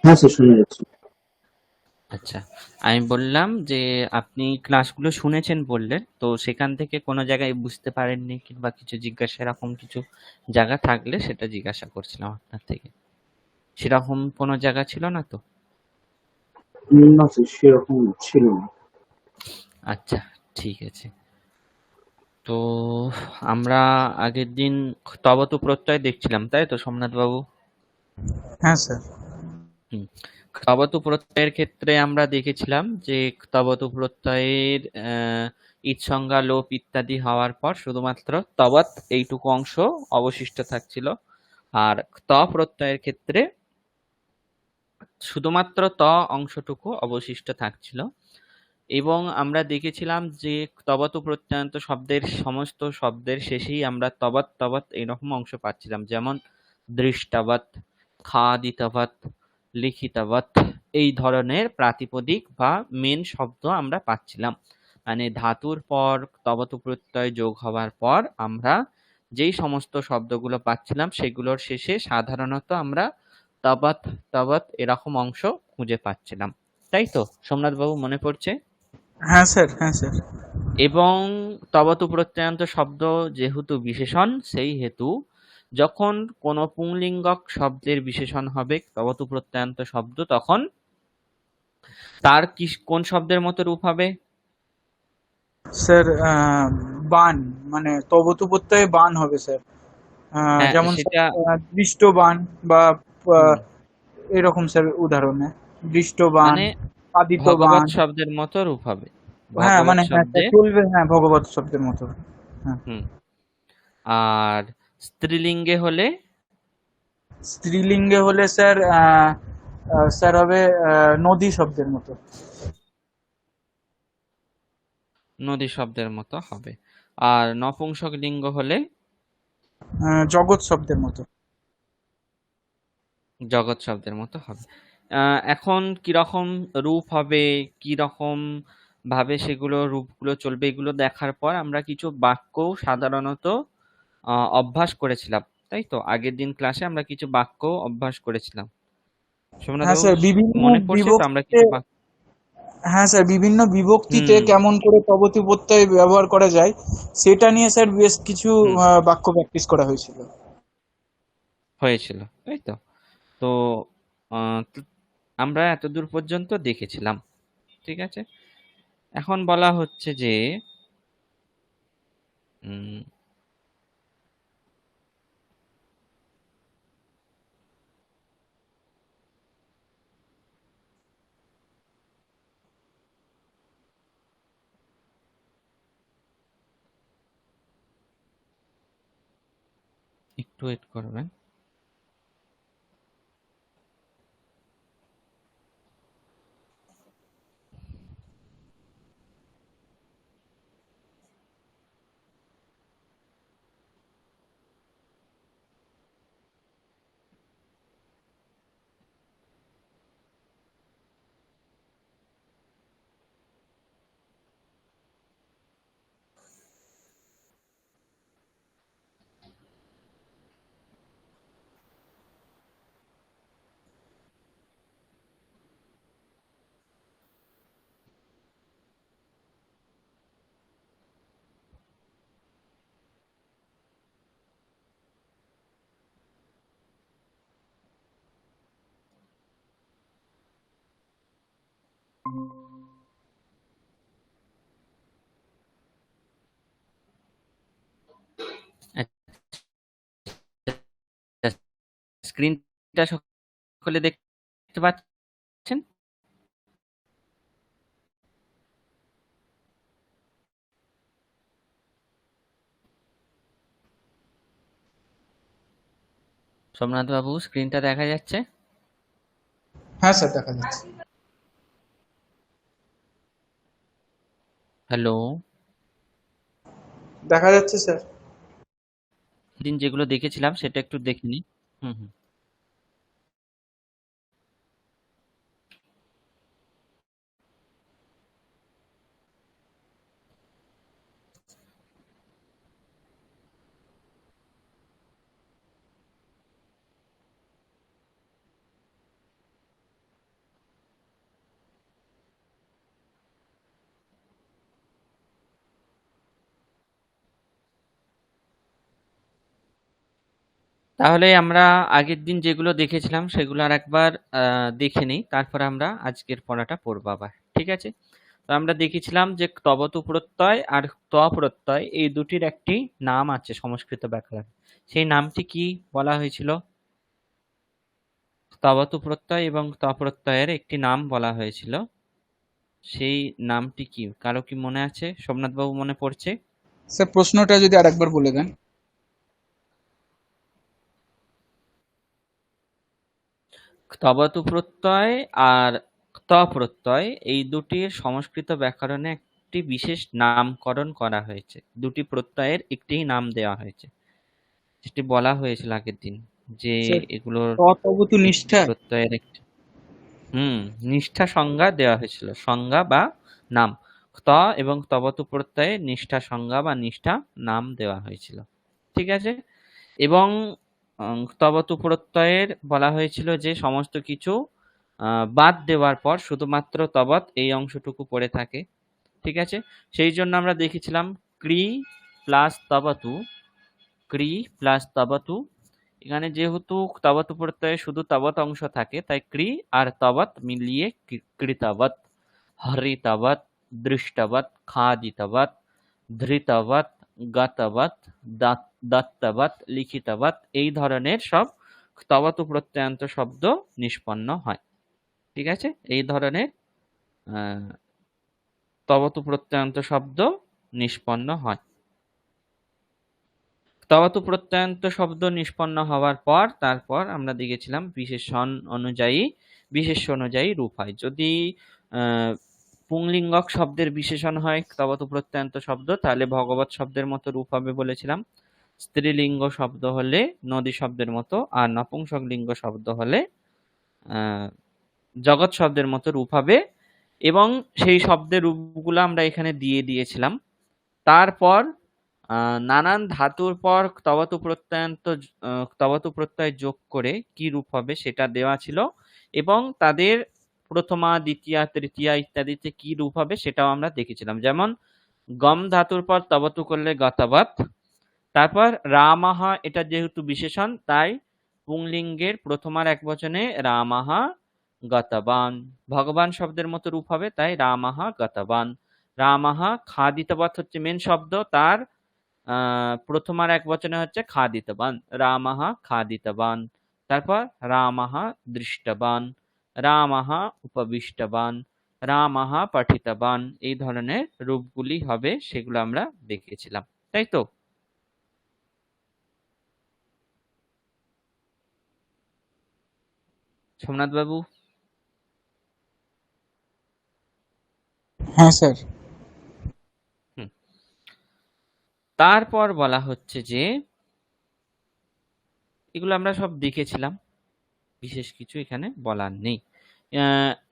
হ্যাঁ স্যার, শুনে যাচ্ছি। আচ্ছা, আমি বললাম যে আপনি ক্লাসগুলো শুনেছেন বললেন, তো সেখান থেকে কোনো জায়গায় বুঝতে পারেননি কিংবা কিছু জিজ্ঞাসা এরকম কিছু জায়গা থাকলে সেটা জিজ্ঞাসা করছিলাম আপনার থেকে। সেরকম কোনো জায়গা ছিল না তো? না স্যার, সেরকম ছিল না। আচ্ছা, ঠিক আছে। তো আমরা আগের দিন তবতু প্রত্যয় দেখছিলাম, তাই তো সোমনাথ বাবু? হ্যাঁ স্যার। হুম। তবতু প্রত্যয়ের ক্ষেত্রে আমরা দেখেছিলাম যে তবতু প্রত্যয়ের ইৎসংজ্ঞা লোপ ইত্যাদি হওয়ার পর শুধুমাত্র তবৎ এইটুকু অংশ অবশিষ্ট থাকছিল। আর ত প্রত্যয়ের ক্ষেত্রে শুধুমাত্র ত অংশটুকু অবশিষ্ট থাকছিল। এবং আমরা দেখেছিলাম যে তবতু প্রত্যয়ান্ত শব্দের সমস্ত শব্দের শেষেই আমরা তবৎ তবৎ এরকম অংশ পাচ্ছিলাম, যেমন দৃষ্টবৎ, খাদিতবৎ, লিখিতবৎ, এই ধরনের প্রাতিপদিক বা মেন শব্দ আমরা পাচ্ছিলাম। মানে ধাতুর পর তবতু প্রত্যয় যোগ হওয়ার পর আমরা যেই সমস্ত শব্দগুলো পাচ্ছিলাম সেগুলোর শেষে সাধারণত আমরা তবৎ তবৎ এরকম অংশ খুঁজে পাচ্ছিলাম। তাই তো সোমনাথ বাবু, মনে পড়ছে? হ্যাঁ স্যার। হ্যাঁ স্যার। এবং তবতু প্রত্যয়ান্ত শব্দ যেহেতু বিশেষণ, সেই হেতু যখন কোনো পুংলিঙ্গক শব্দের বিশেষণ হবে তবতু প্রত্যয়ান্ত শব্দ, তখন তার কি কোন শব্দের মতো রূপ হবে? স্যার বান, মানে তবতু প্রত্যয়ে বান হবে স্যার। হ্যাঁ, যেমন স্যার সেটা। দৃষ্ট বান বা হুম, এরকম স্যার উদাহরণে দৃষ্ট বান, মানে আদিত ভগবৎ বান। শব্দের মতো রূপ হবে। হ্যাঁ ভগবৎ মানে হ্যাঁ স্যার, শব্দের। চলবে, হ্যাঁ ভগবত শব্দের মতো। হ্যাঁ। হুম। আর স্ত্রীলিঙ্গে হলে? স্ত্রীলিঙ্গে হলে স্যার স্যার হবে নদী শব্দের মতো। নদী শব্দের মতো হবে। আর নপুংসক লিঙ্গ হলে? জগৎ শব্দের মতো। জগৎ শব্দের মতো হবে। এখন কিরকম রূপ হবে, কিরকম ভাবে সেগুলো রূপগুলো চলবে, এগুলো দেখার পর আমরা কিছু বাক্য সাধারণত অভ্যাস করেছিলাম। তাই তো আগের দিন ক্লাসে আমরা কিছু বাক্য অভ্যাস করেছিলাম। সোমনাথ হ্যাঁ বাবু, স্যার, বিভিন্ন মনে পড়ছে তো আমরা বিভক্তিতে। কিছু বাক্য? হ্যাঁ স্যার, বিভিন্ন বিভক্তিতে হুম। কেমন করে তবতু প্রত্যয় ব্যবহার করা যায় সেটা নিয়ে স্যার বেশ কিছু হুম। বাক্য প্র্যাকটিস করা হয়েছিল। হয়েছিল, তাই তো। তো তো আমরা এতদূর পর্যন্ত দেখেছিলাম। ঠিক আছে। এখন বলা হচ্ছে যে উম, একটু ওয়েট করবেন। স্ক্রিনটা সকলে দেখতে পাচ্ছেন? সোমনাথ বাবু, স্ক্রিনটা দেখা যাচ্ছে? হ্যাঁ স্যার, দেখা যাচ্ছে। হ্যালো? দেখা যাচ্ছে স্যার। দিন যেগুলো দেখেছিলাম সেটা একটু দেখে নি। হুম, হুম। তাহলে আমরা আগের দিন যেগুলো দেখেছিলাম সেগুলো আর একবার দেখে নিই, তারপর আমরা আজকের পড়াটা পড়বো আবার। ঠিক আছে? তো আমরা দেখেছিলাম যে তবতু প্রত্যয় আর ত প্রত্যয় এই দুটির একটি নাম আছে সংস্কৃত ব্যাকরণে। সেই নামটি কি বলা হয়েছিল? তবতু প্রত্যয় এবং ত প্রত্যয়ের একটি নাম বলা হয়েছিল। সেই নামটি কি? কারো কি মনে আছে? সোমনাথ বাবু মনে পড়ছে? স্যার প্রশ্নটা যদি আরেকবার বলে দেন। তবতু প্রত্যয় আর ত প্রত্যয় এই দুটির সংস্কৃত ব্যাকরণে একটি বিশেষ নামকরণ করা হয়েছে। দুটি প্রত্যয়ের একটি নাম দেওয়া হয়েছে, যেটি বলা হয়েছিল আগের দিন যে স্যার এগুলোর ততবতু একটি নিষ্ঠা। প্রত্যয়ের একটি নিষ্ঠা সংজ্ঞা দেওয়া হয়েছিল, সংজ্ঞা বা নাম। ত এবং তবতু প্রত্যয়ে নিষ্ঠা সংজ্ঞা বা নিষ্ঠা নাম দেওয়া হয়েছিল। ঠিক আছে? এবং তবতু প্রত্যয়ের বলা হয়েছিল যে সমস্ত কিছু বাদ দেওয়ার পর শুধুমাত্র তবৎ এই অংশটুকু পড়ে থাকে। ঠিক আছে? সেই জন্য আমরা দেখেছিলাম ক্রি প্লাস তবতু, ক্রি প্লাস তবতু। এখানে যেহেতু তবতু প্রত্যয়ে শুধু তবৎ অংশ থাকে, তাই ক্রি আর তবৎ মিলিয়ে কৃতবৎ, হরিতবৎ, দৃষ্টবৎ, খাদিতবৎ, ধৃতবৎ, গতবৎ, দত্তবৎ, লিখিতবৎ এই ধরনের সব তবতু প্রত্যয়ান্ত শব্দ নিষ্পন্ন হয়। ঠিক আছে? এই ধরনের তবতু প্রত্যয়ান্ত শব্দ নিষ্পন্ন হয়। তবতু প্রত্যয়ান্ত শব্দ নিষ্পন্ন হওয়ার পর তারপর আমরা দেখেছিলাম বিশেষণ অনুযায়ী রূপ হয়। যদি পুংলিঙ্গক শব্দের বিশেষণ হয় তবতু প্রত্যয়ান্ত শব্দ, তাহলে ভগবৎ শব্দের মতো রূপ হবে বলেছিলাম। স্ত্রীলিঙ্গ শব্দ হলে নদী শব্দের মতো, আর নপুংসক লিঙ্গ শব্দ হলে জগৎ শব্দের মতো রূপ হবে। এবং সেই শব্দের রূপগুলো আমরা এখানে দিয়ে দিয়েছিলাম। তারপর নানান ধাতুর পর তবতু প্রত্যয় যোগ করে কি রূপ হবে সেটা দেওয়া ছিল, এবং তাদের প্রথমা, দ্বিতীয়া, তৃতীয়া ইত্যাদিতে কি রূপ হবে সেটাও আমরা দেখেছিলাম। যেমন গম ধাতুর পর তবতু করলে গতবৎ। তারপর রামাহ, এটা যেহেতু বিশেষণ তাই পুংলিঙ্গের প্রথমার একবচনে রামাহ গতবান। ভগবান শব্দের মতো রূপ হবে, তাই রামাহ গতবান। রামাহ খাদিতবৎ হচ্ছে মেন শব্দ, তার প্রথমার একবচনে হচ্ছে খাদিতবান, রামাহ খাদিতবান। তারপর রামাহ দৃষ্টবান, রামাহ উপবিষ্টবান, রামাহ পঠিতবান। এই ধরনের রূপগুলি হবে, সেগুলো আমরা দেখেছিলাম, তাই তো? সোমনাথ বাবু? হ্যাঁ স্যার। তারপর বলা হচ্ছে যে এগুলো আমরা সব দেখেছিলাম, বিশেষ কিছু এখানে বলার নেই।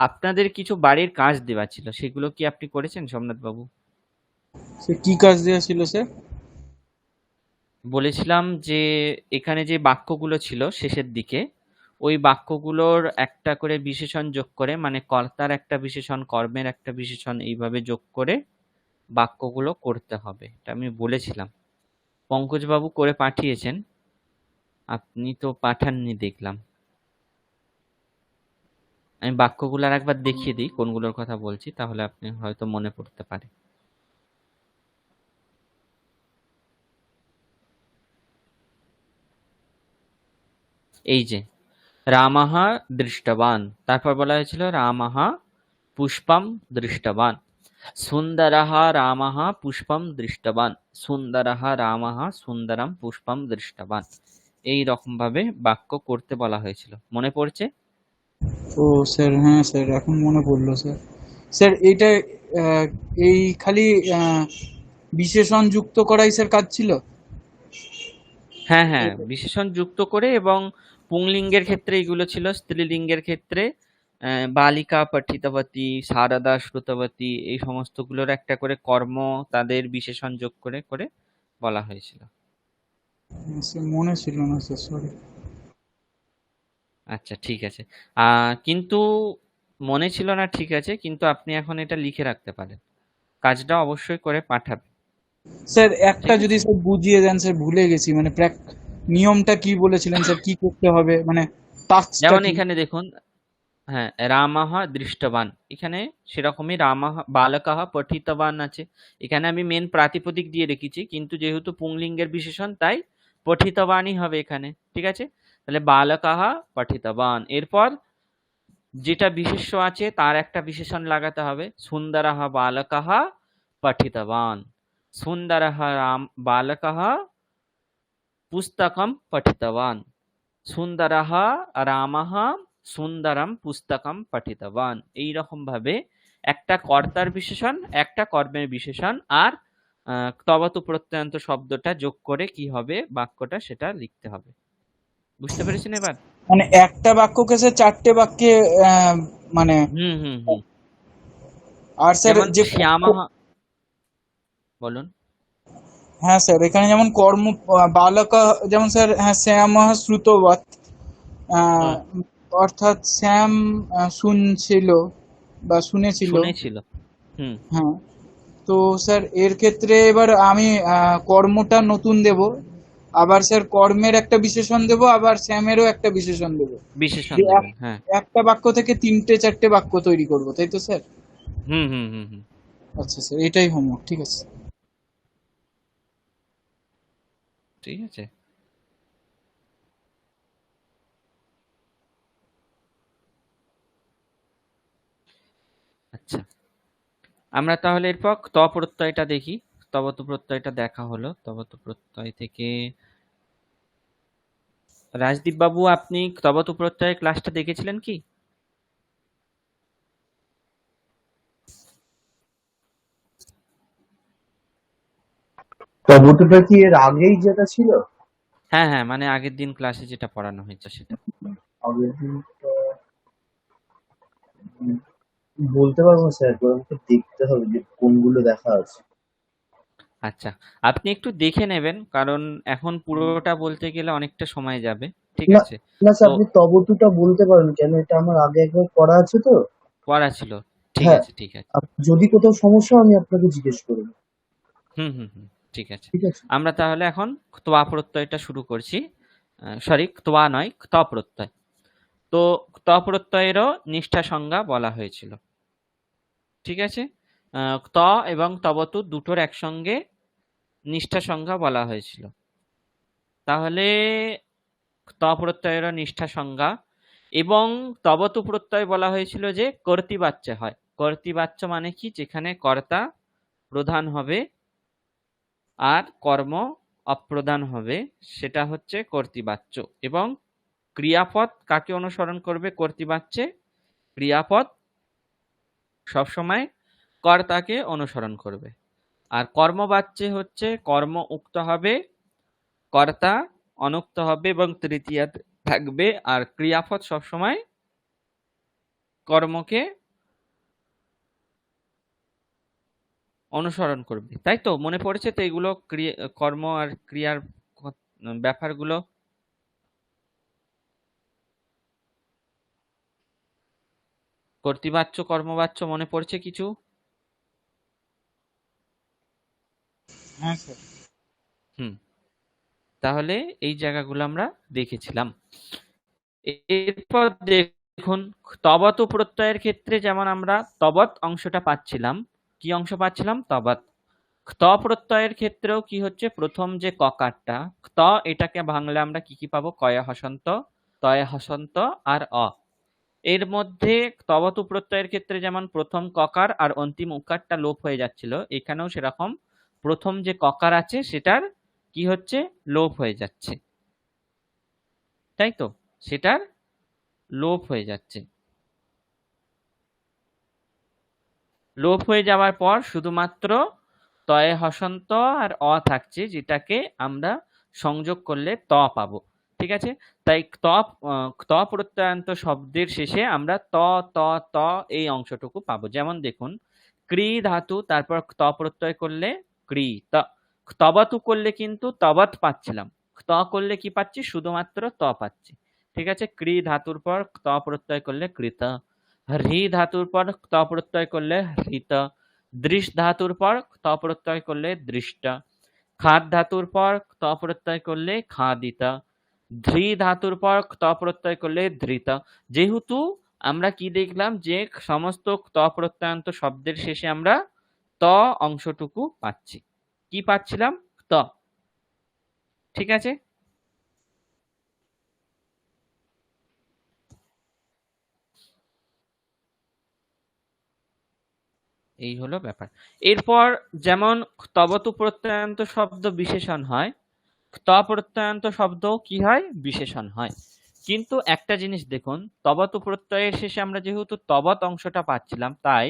আপনাদের কিছু বাড়ির কাজ দেওয়া ছিল, সেগুলো কি আপনি করেছেন সোমনাথ বাবু? স্যার কি কাজ দেওয়া ছিল স্যার? বলেছিলাম যে এখানে যে বাক্যগুলো ছিল শেষের দিকে, ওই বাক্যগুলোর একটা করে বিশেষণ যোগ করে, মানে কর্তার একটা বিশেষণ, কর্মের একটা বিশেষণ, এইভাবে যোগ করে বাক্যগুলো করতে হবে, এটা আমি বলেছিলাম। পঙ্কজ বাবু করে পাঠিয়েছেন, আপনি তো পাঠাননি দেখলাম। আমি বাক্যগুলো আর একবার দেখিয়ে দিই কোনগুলোর কথা বলছি, তাহলে আপনি হয়তো মনে পড়তে পারে। এই যে রামাহ দৃষ্টবান, তারপর বলা হয়েছিল রামাহ পুষ্পম দৃষ্টবান, সুন্দরः রামः পুষ্পম দৃষ্টবান, সুন্দরः রামः সুন্দরম পুষ্পম দৃষ্টবান। এই রকম ভাবে বাক্য করতে বলা হয়েছিল, মনে পড়ছে? ও স্যার, হ্যাঁ স্যার এখন মনে পড়লো স্যার। স্যার এইটা এই খালি বিশেষণ যুক্ত করাই স্যার কাজ ছিল? হ্যাঁ হ্যাঁ, বিশেষণ যুক্ত করে, এবং পুংলিঙ্গের ক্ষেত্রে এগুলো ছিল, স্ত্রীলিঙ্গের ক্ষেত্রে বালিকা পঠিতবতী, সারদা শ্রুতবতী, এই সমস্তগুলোর একটা করে কর্ম তাদের বিশেষণ যোগ করে করে বলা হয়েছিল। স্যার মনে ছিল না স্যার, সরি। আচ্ছা ঠিক আছে। কিন্তু মনে ছিল না, ঠিক আছে, কিন্তু আপনি এখন এটা লিখে রাখতে পারেন, কাজটা অবশ্যই করে পাঠাবেন। স্যার একটা ঠিক যদি আছে? স্যার বুঝিয়ে দেন স্যার, ভুলে গেছি মানে নিয়মটা কি বলেছিলেন স্যার, কি করতে হবে, মানে টাস্কটা যেমন কি? এখানে দেখুন, হ্যাঁ, রামः দৃষ্টবান, এখানে সেরকমই রামः বালকः পঠিতবান আছে। এখানে আমি মেন প্রাতিপদিক দিয়ে রেখেছি, কিন্তু যেহেতু পুংলিঙ্গের বিশেষণ তাই পঠিতবানই হবে এখানে। ঠিক আছে, তাহলে বালকः পঠিতবান। এরপর যেটা বিশেষ্য আছে তার একটা বিশেষণ লাগাতে হবে, সুন্দরः বালকः পঠিতবান, সুন্দরः বালকः পুস্তকম পঠিতবান, সুন্দরः রামः সুন্দরম পুস্তকম পঠিতবান। এইরকম ভাবে একটা কর্তার বিশেষণ, একটা কর্মের বিশেষণ, আর তবতু প্রত্যয়ন্ত শব্দটা যোগ করে কি হবে বাক্যটা সেটা লিখতে হবে। বুঝতে পেরেছেন এবার? মানে একটা বাক্যকে স্যার চারটে বাক্যে মানে, হুম হুম হুম। আর স্যার যেমন যে শ্যামः, বলুন। হ্যাঁ স্যার, এখানে যেমন কর্ম বালকা, যেমন স্যার হ্যাঁ শ্যামः শ্রুতবৎ, আহ, হুম, অর্থাৎ শ্যাম শুনছিল বা শুনেছিল। শুনেছিল। হুম, হ্যাঁ, তো স্যার এর ক্ষেত্রে এবার আমি কর্মটা নতুন দেব, আবার স্যার কর্মের একটা বিশেষণ দেব, আবার শ্যামেরও একটা বিশেষণ দেব। বিশেষণ যে দেবেন, হ্যাঁ। একটা বাক্য থেকে তিনটে চারটে বাক্য তৈরি করব, তাই তো স্যার? হুম হুম হুম হুম। আচ্ছা স্যার, এটাই হোমওয়ার্ক, ঠিক আছে। ঠিক আছে। আচ্ছা, আমরা তাহলে এরপর ত প্রত্যয়টা দেখি। তবতু প্রত্যয়টা দেখা হলো। তবতু প্রত্যয় থেকে রাজদীপ বাবু, আপনি তবতু প্রত্যয়ের ক্লাসটা দেখেছিলেন কি? তবুটা কি এর আগেই যেটা ছিল? হ্যাঁ হ্যাঁ, মানে আগের দিন ক্লাসে যেটা পড়ানো হয়েছে সেটা। আগের দিনটা উম, বলতে পারবো না স্যার, আমাকে দেখতে হবে যে কোনগুলো দেখা আছে। আচ্ছা, আপনি একটু দেখে নেবেন, কারণ এখন পুরোটা বলতে গেলে অনেকটা সময় যাবে। ঠিক না আছে, না স্যার, তো আপনি তবুটা বলতে পারেন, কেন এটা আমার আগে একবার পড়া আছে তো। পড়া ছিল। ঠিক হ্যাঁ, আছে ঠিক আছে। যদি কোথাও সমস্যা হয় আমি আপনাকে জিজ্ঞেস করবো। হুম হুম হুম, ঠিক আছে। ঠিক আছে। আমরা তাহলে এখন ত্বয়া প্রত্যয়টা শুরু করছি। সরি, ত্বয়া নয়, ত প্রত্যয়। তো ত প্রত্যয়েরও নিষ্ঠা সংজ্ঞা বলা হয়েছিল। ঠিক আছে, ত এবং তবতু দুটোর একসঙ্গে নিষ্ঠা সংজ্ঞা বলা হয়েছিল। তাহলে ত প্রত্যয়েরও নিষ্ঠা সংজ্ঞা, এবং তবতু প্রত্যয় বলা হয়েছিল যে কর্তৃবাচ্য হয়। কর্তৃবাচ্য মানে কি? যেখানে কর্তা প্রধান হবে আর কর্ম অপ্রধান হবে, সেটা হচ্ছে কর্তৃবাচ্য। এবং ক্রিয়াপদ কাকে অনুসরণ করবে কর্তৃবাচ্যে? ক্রিয়াপদ সবসময় কর্তাকে অনুসরণ করবে। আর কর্মবাচ্যে হচ্ছে কর্ম উক্ত হবে, কর্তা অনুক্ত হবে এবং তৃতীয়া থাকবে, আর ক্রিয়াপদ সবসময় কর্মকে অনুসরণ করবে। তাই তো? মনে পড়েছে তো এগুলো, কর্ম আর ক্রিয়ার ব্যাপারগুলো? কর্তৃবাচ্য কর্মবাচ্য মনে পড়ছে কিছু? হ্যাঁ স্যার। হুম, তাহলে এই জায়গাগুলো আমরা দেখেছিলাম। এরপর দেখুন, তবতু প্রত্যয়ের ক্ষেত্রে যেমন আমরা তবৎ অংশটা পাচ্ছিলাম, কি অংশ পাচ্ছিলাম? তবৎ। ত প্রত্যয়ের ক্ষেত্রেও কি হচ্ছে, প্রথম যে ককারটা ত, এটাকে ভাঙলে আমরা কি কি পাবো? কয়া হসন্ত, তয়া হসন্ত আর অ। এর মধ্যে তবতু প্রত্যয়ের ক্ষেত্রে যেমন প্রথম ককার আর অন্তিম উকারটা লোপ হয়ে যাচ্ছিল, এখানেও সেরকম প্রথম যে ককার আছে সেটার কি হচ্ছে? লোপ হয়ে যাচ্ছে। তাই তো? সেটার লোপ হয়ে যাচ্ছে। লোপ হয়ে যাওয়ার পর শুধুমাত্র তয়ে হসন্ত আর অ থাকছে, যেটাকে আমরা সংযোগ করলে ত পাবো। ঠিক আছে, তাই ত প্রত্যয়ান্ত শব্দের শেষে আমরা ত ত ত এই অংশটুকু পাবো। যেমন দেখুন, ক্রি ধাতু, তারপর ত প্রত্যয় করলে ক্রি ত। তবতু করলে কিন্তু তবৎ পাচ্ছিলাম, ত করলে কি পাচ্ছি? শুধুমাত্র ত পাচ্ছি। ঠিক আছে, ক্রি ধাতুর পর ত প্রত্যয় করলে কৃত, হ্রি ধাতুর পর ত প্রত্যয় করলে হৃত, দৃশ ধাতুর পর ত প্রত্যয় করলে দৃষ্ট, খাদ ধাতুর পর ত প্রত্যয় করলে খাদিতা, ধৃ ধাতুর পর ত প্রত্যয় করলে ধৃতা। যেহেতু আমরা কি দেখলাম যে সমস্ত ত প্রত্যয়ান্ত শব্দের শেষে আমরা ত অংশটুকু পাচ্ছি। কি পাচ্ছিলাম? ত। ঠিক আছে, এই হলো ব্যাপার। এরপর যেমন তবতু প্রত্যয়ান্ত শব্দ বিশেষণ হয়, ত প্রত্যয়ান্ত শব্দ কি হয়? বিশেষণ হয়। কিন্তু একটা জিনিস দেখুন, তবতু প্রত্যয়ের শেষে আমরা যেহেতু তবত অংশটা পাচ্ছিলাম, তাই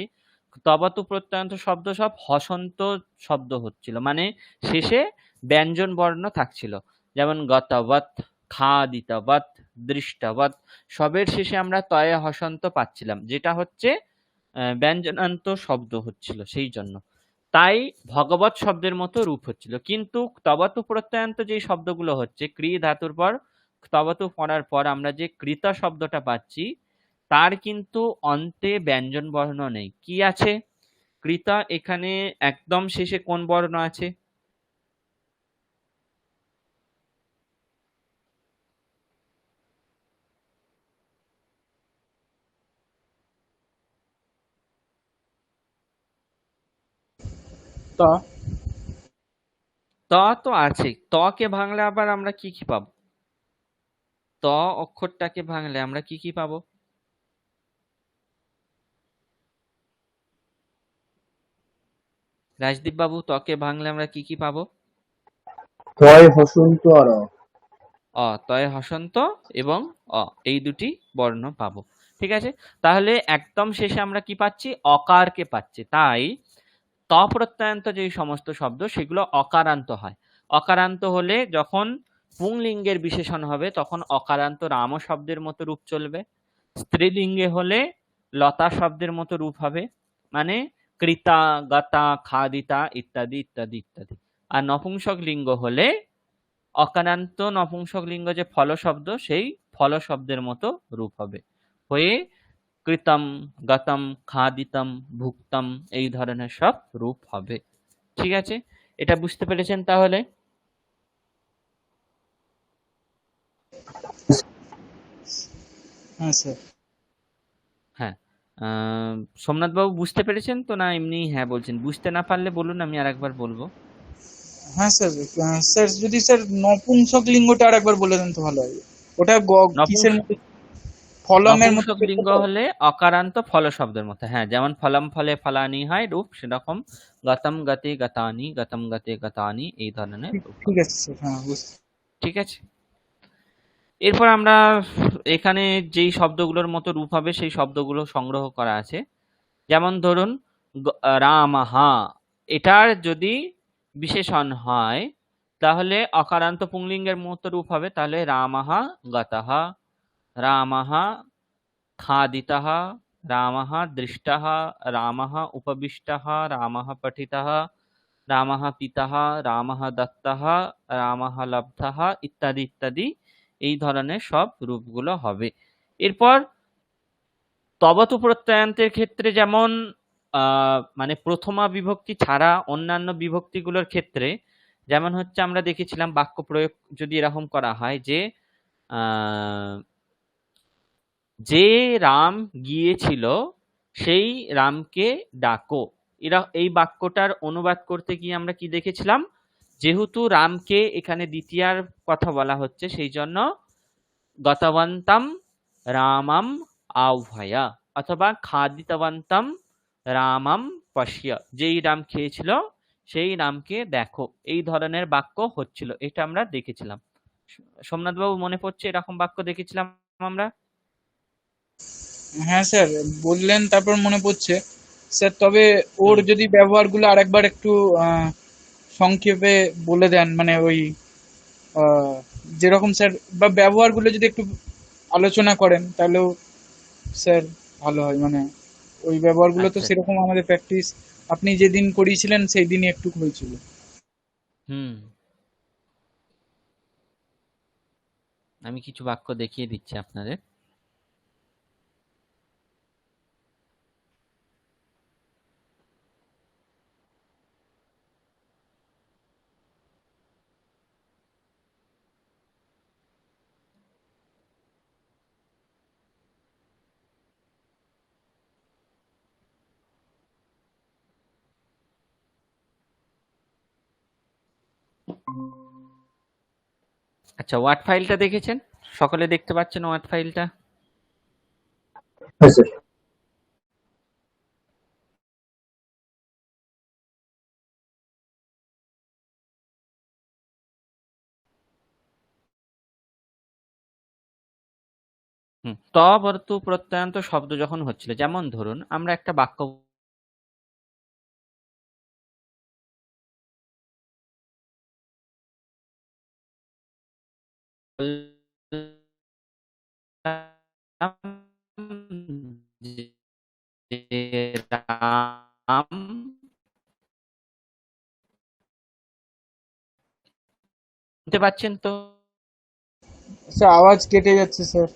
তবতু প্রত্যয়ান্ত শব্দ সব হসন্ত শব্দ হচ্ছিল, মানে শেষে ব্যঞ্জন বর্ণ থাকছিল। যেমন গতবৎ, খাদিতবৎ, দৃষ্টবৎ, সবের শেষে আমরা তয়ে হসন্ত পাচ্ছিলাম, যেটা হচ্ছে ব্যঞ্জনান্ত শব্দ হচ্ছিল, সেই জন্য। তাই ভগবৎ শব্দের মতো রূপ হচ্ছিল। কিন্তু তবতু প্রত্যয়ান্ত যে শব্দগুলো হচ্ছে, ক্রি ধাতুর পর তবতু পড়ার পর আমরা যে কৃতা শব্দটা পাচ্ছি, তার কিন্তু অন্তে ব্যঞ্জন বর্ণ নেই। কি আছে? কৃতা এখানে একদম শেষে কোন বর্ণ আছে? তা ত তো আছে। ত কে ভাঙলে আবার আমরা কি কি পাবো? ত অক্ষরটাকে ভাঙলে আমরা কি কি পাবো? রাজদীপ বাবু, তকে ভাঙলে আমরা কি কি পাবো? তয় হসন্ত আর অ। তয়ে হসন্ত এবং অ, এই দুটি বর্ণ পাবো। ঠিক আছে, তাহলে একদম শেষে আমরা কি পাচ্ছি? অকারকে পাচ্ছি। তাই ত প্রত্যয়ান্ত যে সমস্ত শব্দ সেগুলো অকারান্ত হয়। অকারান্ত হলে যখন পুংলিঙ্গের বিশেষণ হবে তখন অকারান্ত রাম শব্দের মতো রূপ চলবে। স্ত্রীলিঙ্গে হলে লতা শব্দের মতো রূপ হবে, মানে কৃতা, গতা, খাদিতা ইত্যাদি ইত্যাদি ইত্যাদি। আর নপুংসক লিঙ্গ হলে অকারান্ত নপুংসক লিঙ্গ যে ফল শব্দ, সেই ফল শব্দের মতো রূপ হবে, হয়ে কৃতম, গতম, খাদিতম, ভুক্তম, এই ধরনের সব রূপ হবে। ঠিক আছে, এটা বুঝতে পেরেছেন তাহলে? হ্যাঁ স্যার। হ্যাঁ। সোমনাথ বাবু বুঝতে পেরেছেন তো, না এমনি হ্যাঁ বলছেন? বুঝতে না পারলে বলুন, আমি আরেকবার বলবো। হ্যাঁ স্যার, স্যার যদি স্যার নপুংসক লিঙ্গটা আর একবার বলে দেন তো ভালো হয়। ওটা কিসের নপুংস মধ্যে? ফলমের মতো নপুংসক লিঙ্গ হলে অকারান্ত ফল শব্দের মতো, হ্যাঁ, যেমন ফলম ফলে ফলানি হয় রূপ, সেরকম গতম গতে গতানি, গতম গতে গতানি, এই ধরনের ঠিক রূপ ঠিক হবে। আছে স্যার, হ্যাঁ বুঝতে। ঠিক আছে, এরপর আমরা এখানে যেই শব্দগুলোর মতো রূপ হবে সেই শব্দগুলো সংগ্রহ করা আছে। যেমন ধরুন রামহা, এটার যদি বিশেষণ হয় তাহলে অকারান্ত পুংলিঙ্গের মতো রূপ হবে, তাহলে রামহা গতহা, রামহা খাদিতः, রামः দৃষ্টः, রামः উপবিষ্টः, রামः পঠিতः, রামः পিতः, রামः দত্তः, রামः লব্ধः, ইত্যাদি ইত্যাদি, এই ধরনের সব রূপগুলো হবে। এরপর তবতু প্রত্যয়ান্তের ক্ষেত্রে যেমন মানে প্রথমা বিভক্তি ছাড়া অন্যান্য বিভক্তিগুলোর ক্ষেত্রে যেমন হচ্ছে, আমরা দেখেছিলাম বাক্য প্রয়োগ যদি এরকম করা হয় যে আহ যে রাম গিয়েছিল সেই রামকে ডাকো, এরা এই বাক্যটার অনুবাদ করতে গিয়ে আমরা কি দেখেছিলাম? যেহেতু রামকে এখানে দ্বিতীয়ার কথা বলা হচ্ছে, সেই জন্য গতবন্তম রামম আহ্বয়া, অথবা খাদিতবন্তম রামম পশ্য, যেই রাম খেয়েছিল সেই রামকে দেখো, এই ধরনের বাক্য হচ্ছিল, এটা আমরা দেখেছিলাম। সোমনাথ বাবু মনে পড়ছে এরকম বাক্য দেখেছিলাম আমরা? হ্যাঁ স্যার, বললেন তারপর মনে পড়ছে স্যার। তবে ওর হুম। যদি ব্যবহারগুলো আরেকবার একটু সংক্ষেপে বলে দেন, মানে ওই আহ, যেরকম স্যার, বা ব্যবহারগুলো যদি একটু আলোচনা করেন তাহলেও স্যার ভালো হয়। মানে ওই ব্যবহারগুলো তো আচ্ছা, সেরকম আমাদের প্র্যাকটিস আপনি যেদিন করিয়েছিলেন সেই দিনই একটু হয়েছিল। হুম, আমি কিছু বাক্য দেখিয়ে দিচ্ছি আপনাদের। আচ্ছা, ওয়ার্ড ফাইলটা দেখেছেন? সকলে দেখতে পাচ্ছেন ওয়ার্ড ফাইলটা? হ্যাঁ স্যার। তবর্তু প্রত্যয়ান্ত শব্দ যখন হচ্ছিল, যেমন ধরুন আমরা একটা বাক্য যে রাম, শুনতে পাচ্ছেন তো? স্যার আওয়াজ কেটে যাচ্ছে স্যার।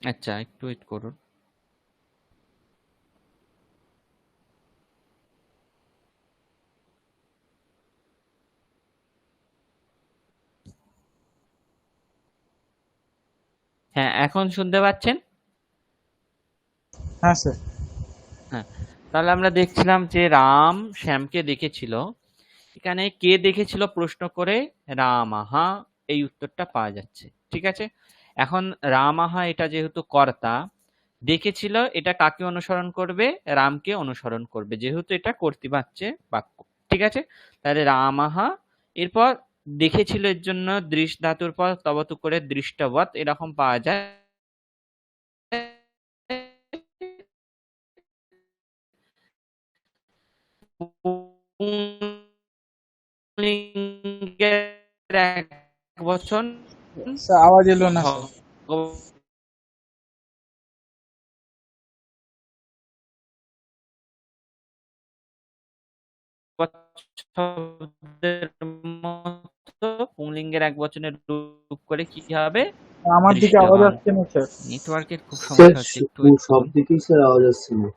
আচ্ছা, একটু ওয়েট করুন। হ্যাঁ, এখন শুনতে পাচ্ছেন? হ্যাঁ স্যার। হ্যাঁ, তাহলে আমরা দেখছিলাম যে রাম শ্যামকে দেখেছিল। এখানে কে দেখেছিল প্রশ্ন করে রামাহা, এই উত্তরটা পাওয়া যাচ্ছে। ঠিক আছে, এখন রামাহা এটা যেহেতু কর্তা, দেখেছিল এটা কাকে অনুসরণ করবে? রামকে অনুসরণ করবে, যেহেতু এটা কর্তৃবাচ্যে বাক্য। ঠিক আছে, তাহলে রামাহা, এরপর দেখেছিল এর জন্য দৃশ ধাতুর পর তবতু করে দৃষ্টবৎ এরকম পাওয়া যায়। পুংলিঙ্গের এক বচন স্যার আওয়াজ এলো না স্যার। শব্দের মতো পুংলিঙ্গের এক বচনের রূপ করে কি হবে? আমার দিকে আওয়াজ দৃষ্টবান। আসছে না স্যার। নেটওয়ার্কের খুব স্যার সমস্যা হচ্ছে, একটু ওয়েট সব করুন। দিকেই স্যার আওয়াজ আসছে না।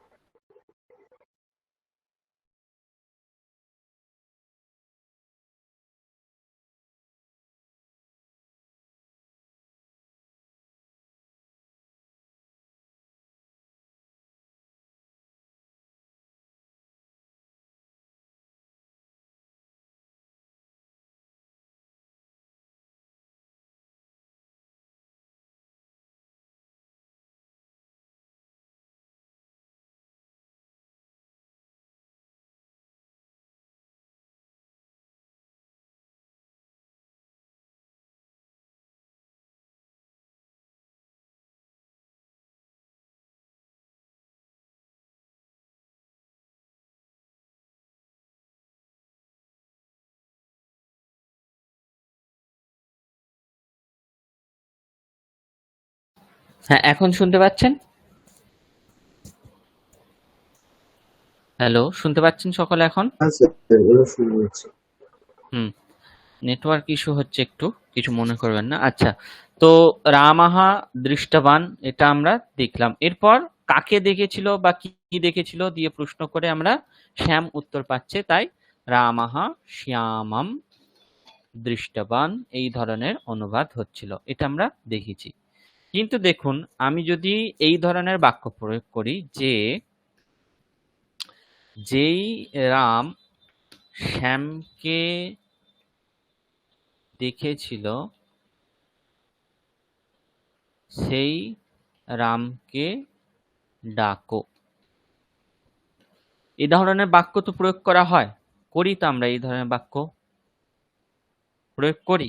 হ্যাঁ, এখন শুনতে পাচ্ছেন? হ্যালো, শুনতে পাচ্ছেন সকলে এখন? হ্যাঁ স্যার, এবার শুরু হচ্ছে। হুম, নেটওয়ার্ক ইস্যু হচ্ছে একটু, কিছু মনে করবেন না। আচ্ছা, তো রামাহা দৃষ্টবান এটা আমরা দেখলাম। এরপর কাকে দেখেছিল বা কি দেখেছিল দিয়ে প্রশ্ন করে আমরা শ্যাম উত্তর পাচ্ছে, তাই রামাহা শ্যামম দৃষ্টবান এই ধরনের অনুবাদ হচ্ছিল, এটা আমরা দেখেছি। কিন্তু দেখুন, আমি যদি এই ধরনের বাক্য প্রয়োগ করি যে যেই রাম শ্যামকে দেখেছিল সেই রামকে ডাকো, এই ধরনের বাক্য তো প্রয়োগ করা হয়, করি তো আমরা এই ধরনের বাক্য প্রয়োগ করি।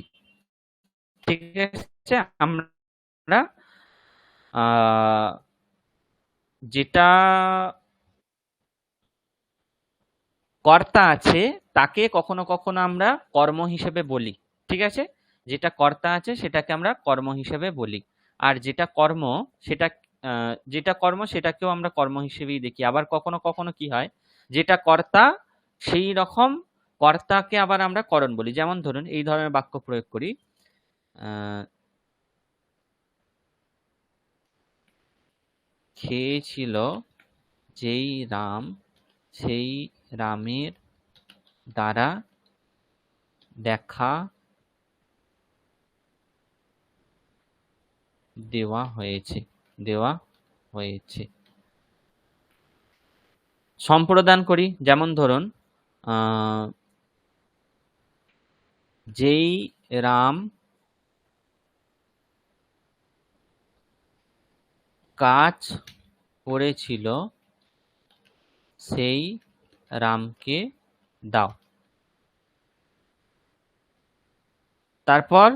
ঠিক আছে, আমরা যেটা কর্তা আছে তাকে কখনো কখনো আমরা কর্ম হিসেবে বলি। ঠিক আছে, যেটা কর্তা আছে সেটাকে আমরা কর্ম হিসেবে বলি, আর যেটা কর্ম সেটাকেও আমরা কর্ম হিসেবেই দেখি। আবার কখনো কখনো কি হয়, যেটা কর্তা সেই রকম কর্তাকে আবার আমরা করণ বলি। যেমন ধরুন এই ধরনের বাক্য প্রয়োগ করি, আহ খেয়েছিল যেই রাম সেই রামের দ্বারা দেখা দেওয়া হয়েছে। সম্প্রদান করি, যেমন ধরুন যেই রাম কাজ করেছিল সেই রামকে দাও। তারপর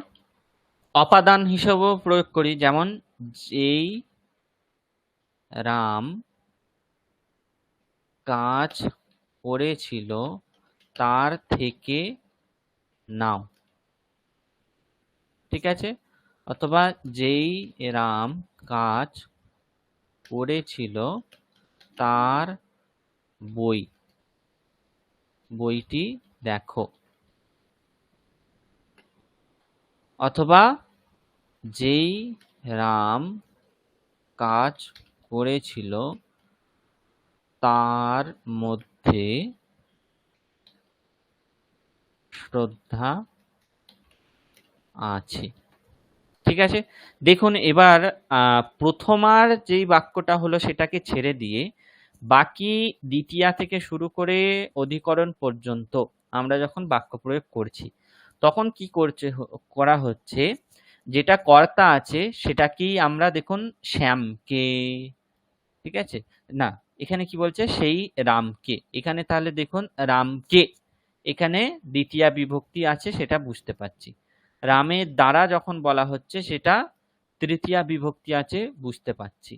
অপাদান হিসেবেও প্রয়োগ করি, যেমন যেই রাম কাজ করেছিল তার থেকে নাও। ঠিক আছে, অথবা যেই রাম কাজ করেছিল তার বইটি দেখো। অথবা যেই রাম কাজ করেছিল তার মধ্যে শ্রদ্ধা আছে। ঠিক আছে, দেখুন এবার প্রথমার যেই বাক্যটা হলো সেটাকে ছেড়ে দিয়ে বাকি দ্বিতীয়া থেকে শুরু করে অধিকরণ পর্যন্ত আমরা যখন বাক্য প্রয়োগ করছি তখন কি করা হচ্ছে, যেটা কর্তা আছে সেটাকেই আমরা দেখুন শ্যামকে, ঠিক আছে, না এখানে কি বলছে সেই রামকে, এখানে তাহলে দেখুন রামকে, এখানে দ্বিতীয়া বিভক্তি আছে সেটা বুঝতে পারছি। রামের দ্বারা যখন বলা হচ্ছে সেটা তৃতীয়া বিভক্তি আছে বুঝতে পারছি।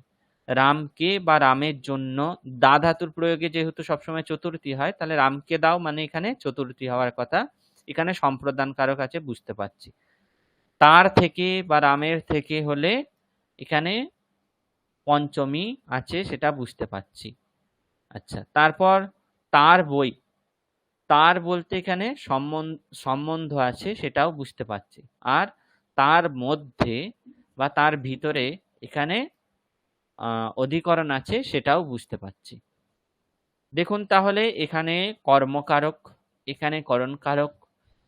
রামকে বা রামের জন্য দা ধাতুর প্রয়োগে যেহেতু সবসময় চতুর্থী হয়, তাহলে রামকে দাও মানে এখানে চতুর্থী হওয়ার কথা, এখানে সম্প্রদান কারক আছে বুঝতে পারছি। তার থেকে বা রামের থেকে হলে এখানে পঞ্চমী আছে সেটা বুঝতে পারছি। আচ্ছা, তারপর তার বই, তার বলতে এখানে সম্বন্ধ আছে সেটাও বুঝতে পারছি। আর তার মধ্যে বা তার ভিতরে এখানে অধিকরণ আছে সেটাও বুঝতে পারছি। দেখুন তাহলে এখানে কর্মকারক, এখানে করণকারক,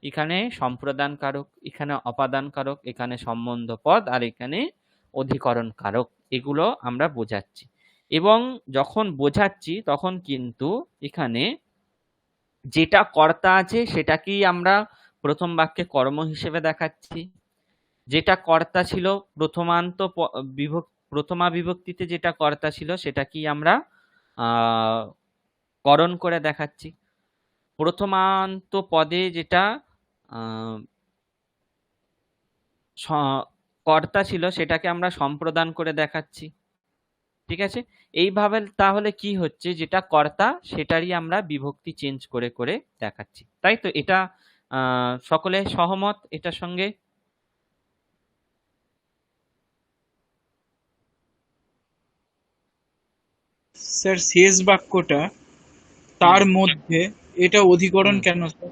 এখানে সম্প্রদান কারক, এখানে অপাদান কারক, এখানে সম্বন্ধ পদ, আর এখানে অধিকরণ কারক, এগুলো আমরা বোঝাচ্ছি। এবং যখন বোঝাচ্ছি তখন কিন্তু এখানে যেটা কর্তা আছে সেটাকেই আমরা প্রথম বাক্যে কর্ম হিসেবে দেখাচ্ছি। যেটা কর্তা ছিল প্রথমা বিভক্তিতে যেটা কর্তা ছিল সেটাকেই আমরা করণ করে দেখাচ্ছি। প্রথমান্ত পদে যেটা কর্তা ছিল সেটাকে আমরা সম্প্রদান করে দেখাচ্ছি। ঠিক আছে, এইভাবে তাহলে কি হচ্ছে, যেটা কর্তা সেটারই আমরা বিভক্তি চেঞ্জ করে করে দেখাচ্ছি। তাই তো, এটা সকলে সহমত এটার সঙ্গে? স্যার শেষ বাক্যটা তার মধ্যে, এটা অধিকরণ কেন স্যার?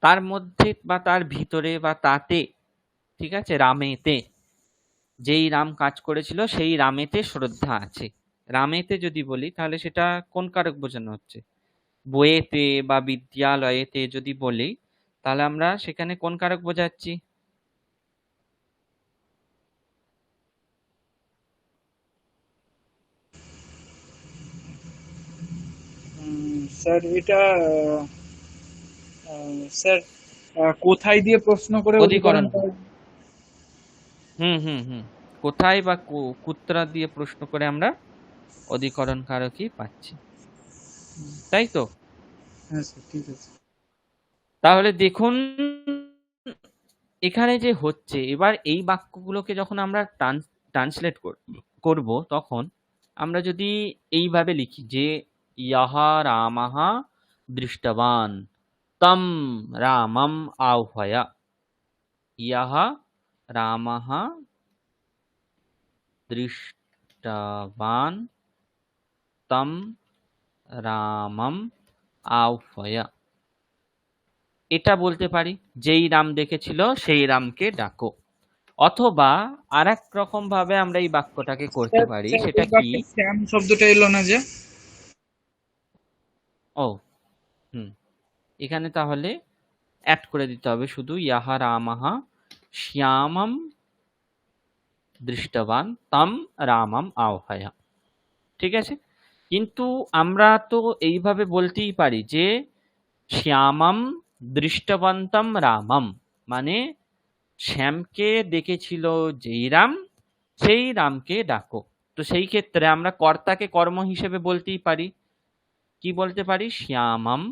তার মধ্যে বা তার ভিতরে বা তাতে, ঠিক আছে, রামেতে, যেই রাম কাজ করেছিল সেই রামেতে শ্রদ্ধা আছে। রামেতে যদি বলি তাহলে সেটা কোন কারক বোঝানো হচ্ছে? বইয়েতে বা বিদ্যালয়েতে যদি বলি তাহলে আমরা সেখানে কোন কারক বোঝাচ্ছি? স্যার এটা স্যার কোথায় দিয়ে প্রশ্ন করে অধিকরণ অধিকরণ। কোথায় বা কুত্রা দিয়ে প্রশ্ন করে আমরা অধিকরণ কারকই পাচ্ছি। তাই তো? হ্যাঁ স্যার, ঠিক আছে। তাহলে দেখুন এখানে যে হচ্ছে, এবার এই বাক্যগুলোকে যখন আমরা ট্রান্সলেট করব তখন আমরা যদি এইভাবে লিখি যে ইহা রামঃ দৃষ্টবান তম রামম আহ্বয়, ইহা রামঃ দৃষ্টবান তম রামম আহ্বয়, এটা বলতে পারি যেই রাম দেখেছিল সেই রামকে ডাকো। অথবা আরেক রকম ভাবে আমরা এই বাক্যটাকে করতে পারি, সেটা কি, শ্যাম শব্দটা এলো না যে? ও এখানে তাহলে অ্যাড করে দিতে হবে শুধু ইহা রামঃ শ্যামম দৃষ্টবান তম রামম আহ্বয়। ঠিক আছে, কিন্তু আমরা তো এইভাবে বলতেই পারি যে শ্যামম দৃষ্টবন্তম রামম, মানে শ্যামকে ডেকেছিল যেই রাম, সেই রামকে ডাকো। তো সেই ক্ষেত্রে আমরা কর্তাকে কর্ম হিসেবে বলতেই পারি, কি বলতে পারি? শ্যামম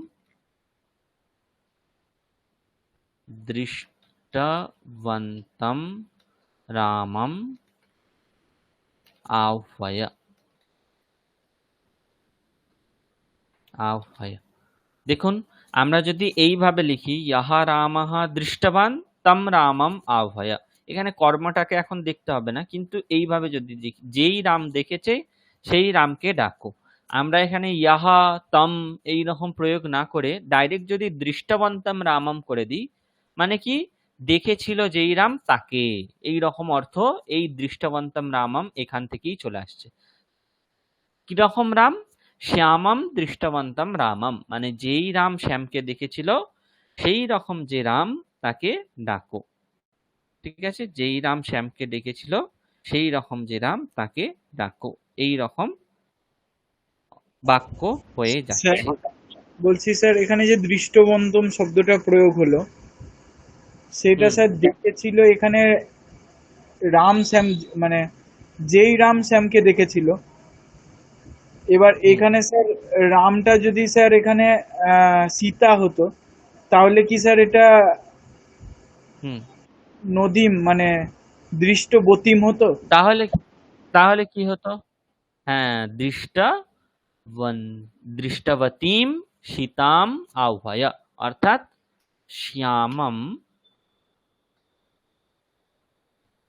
দৃষ্টবন্তম রামম আহ্বয়। আহ্বয়, দেখুন আমরা যদি এইভাবে লিখি ইহা রামঃ দৃষ্টবান তম রামম আহ্বয়, এখানে কর্মটাকে এখন দেখতে হবে না, কিন্তু এইভাবে যদি দেখি যেই রাম দেখেছে সেই রামকে ডাকো, আমরা এখানে ইহা তম এই রকম প্রয়োগ না করে ডাইরেক্ট যদি দৃষ্টবন্তম রামম করে দিই, মানে কি দেখেছিল যেই রাম তাকে, এই রকম অর্থ এই দৃষ্টবন্তম রামম এখান থেকেই চলে আসছে। কিরকম রাম? শ্যামম দৃষ্টবন্তম রামম, মানে যেই রাম শ্যামকে দেখেছিল সেই রকম যে রাম তাকে ডাকো। ঠিক আছে, যেই রাম শ্যামকে ডেকেছিল সেই রকম যে রাম তাকে ডাকো, এই রকম বাক্য হয়ে স্যার যাচ্ছে। বলছি স্যার, এখানে যে দৃষ্টবন্তম শব্দটা প্রয়োগ হলো, সেটা হুম স্যার দেখেছিল এখানে রাম শ্যাম, মানে যেই রাম শ্যামকে দেখেছিল। এবার হুম এখানে স্যার রামটা যদি স্যার এখানে সীতা হতো, তাহলে কি স্যার এটা হুম নদীম মানে দৃষ্টবতীম হতো? তাহলে তাহলে কি হতো? হ্যাঁ, দৃষ্টবতীম সীতাম আহ্বয়, অর্থাৎ শ্যামম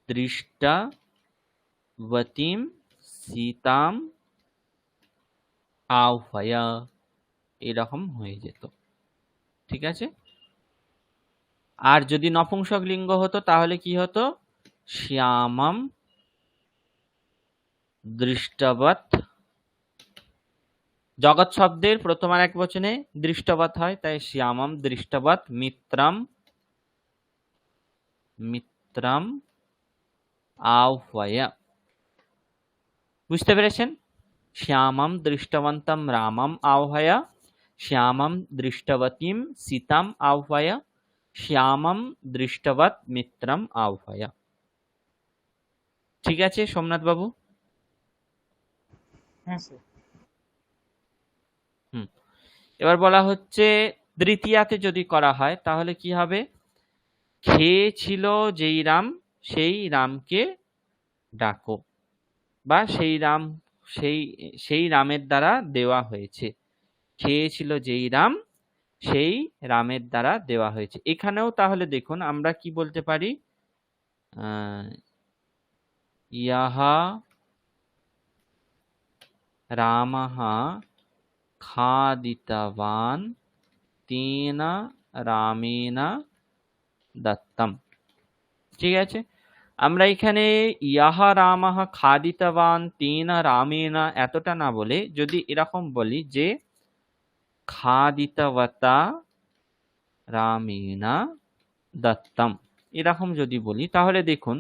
দৃষ্টবতীম সীতাম আহ্বয়, এরকম হয়ে যেত। ঠিক আছে, আর যদি নপুংসক লিঙ্গ হতো তাহলে কি হতো? শ্যামম দৃষ্টবৎ, জগৎ শব্দের প্রথম আর এক বচনে দৃষ্টবৎ হয়, তাই শ্যামম দৃষ্টবৎ মিত্রম মিত্রম আহ্বয়। বুঝতে পেরেছেন? শ্যামম দৃষ্টবন্তম রামম আহ্বয়, শ্যামম দৃষ্টবতীম সীতাম আহ্বয়, শ্যামম দৃষ্টবৎ মিত্রম আহ্বয়। ঠিক আছে সোমনাথ বাবু? হ্যাঁ স্যার। হুম, এবার বলা হচ্ছে তৃতীয়াতে যদি করা হয় তাহলে কি হবে? খেয়েছিল যেই রাম সেই রামকে ডাকো, বা সেই রাম সেই সেই রামের দ্বারা দেওয়া হয়েছে। খেয়েছিল যেই রাম সেই রামের দ্বারা দেওয়া হয়েছে। এখানেও তাহলে দেখুন আমরা কি বলতে পারি? ইহা রামঃ খাদিতবান তেন রামেণ দত্তম। ঠিক আছে, আমরা এখানে ইহা রামঃ খাদিতবান তেন রামেণ এতটা না বলে যদি এরকম বলি যে খাদিতবতা রামেণ দত্তম, এরকম যদি বলি তাহলে দেখুন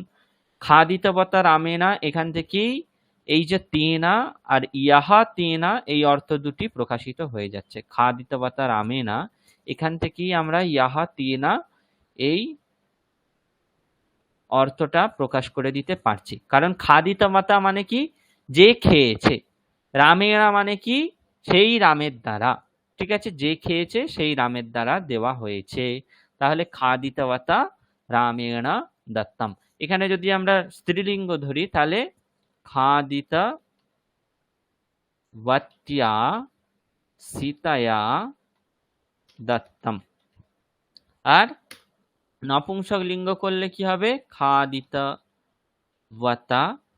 খাদিতবতা রামেনা, এখান থেকেই এই যে তেনা আর ইহা তেনা এই অর্থ দুটি প্রকাশিত হয়ে যাচ্ছে। খাদিতবতা রামেনা, এখান থেকেই আমরা ইহা তেনা এই অর্থটা প্রকাশ করে দিতে পারছি, কারণ খাদিতবতা মানে কি? যে খেয়েছে। রামেনা মানে কি? সেই রামের দ্বারা। ঠিক আছে, যে খেয়েছে সেই রামের দ্বারা দেওয়া হয়েছে, তাহলে খাদিতবতা রামেণ দত্তম। এখানে যদি আমরা স্ত্রীলিঙ্গ ধরি তাহলে খাদিতবত্যা সীতায়া দত্তম। আর নপুংসক লিঙ্গ করলে কি হবে? খাদিতবতা,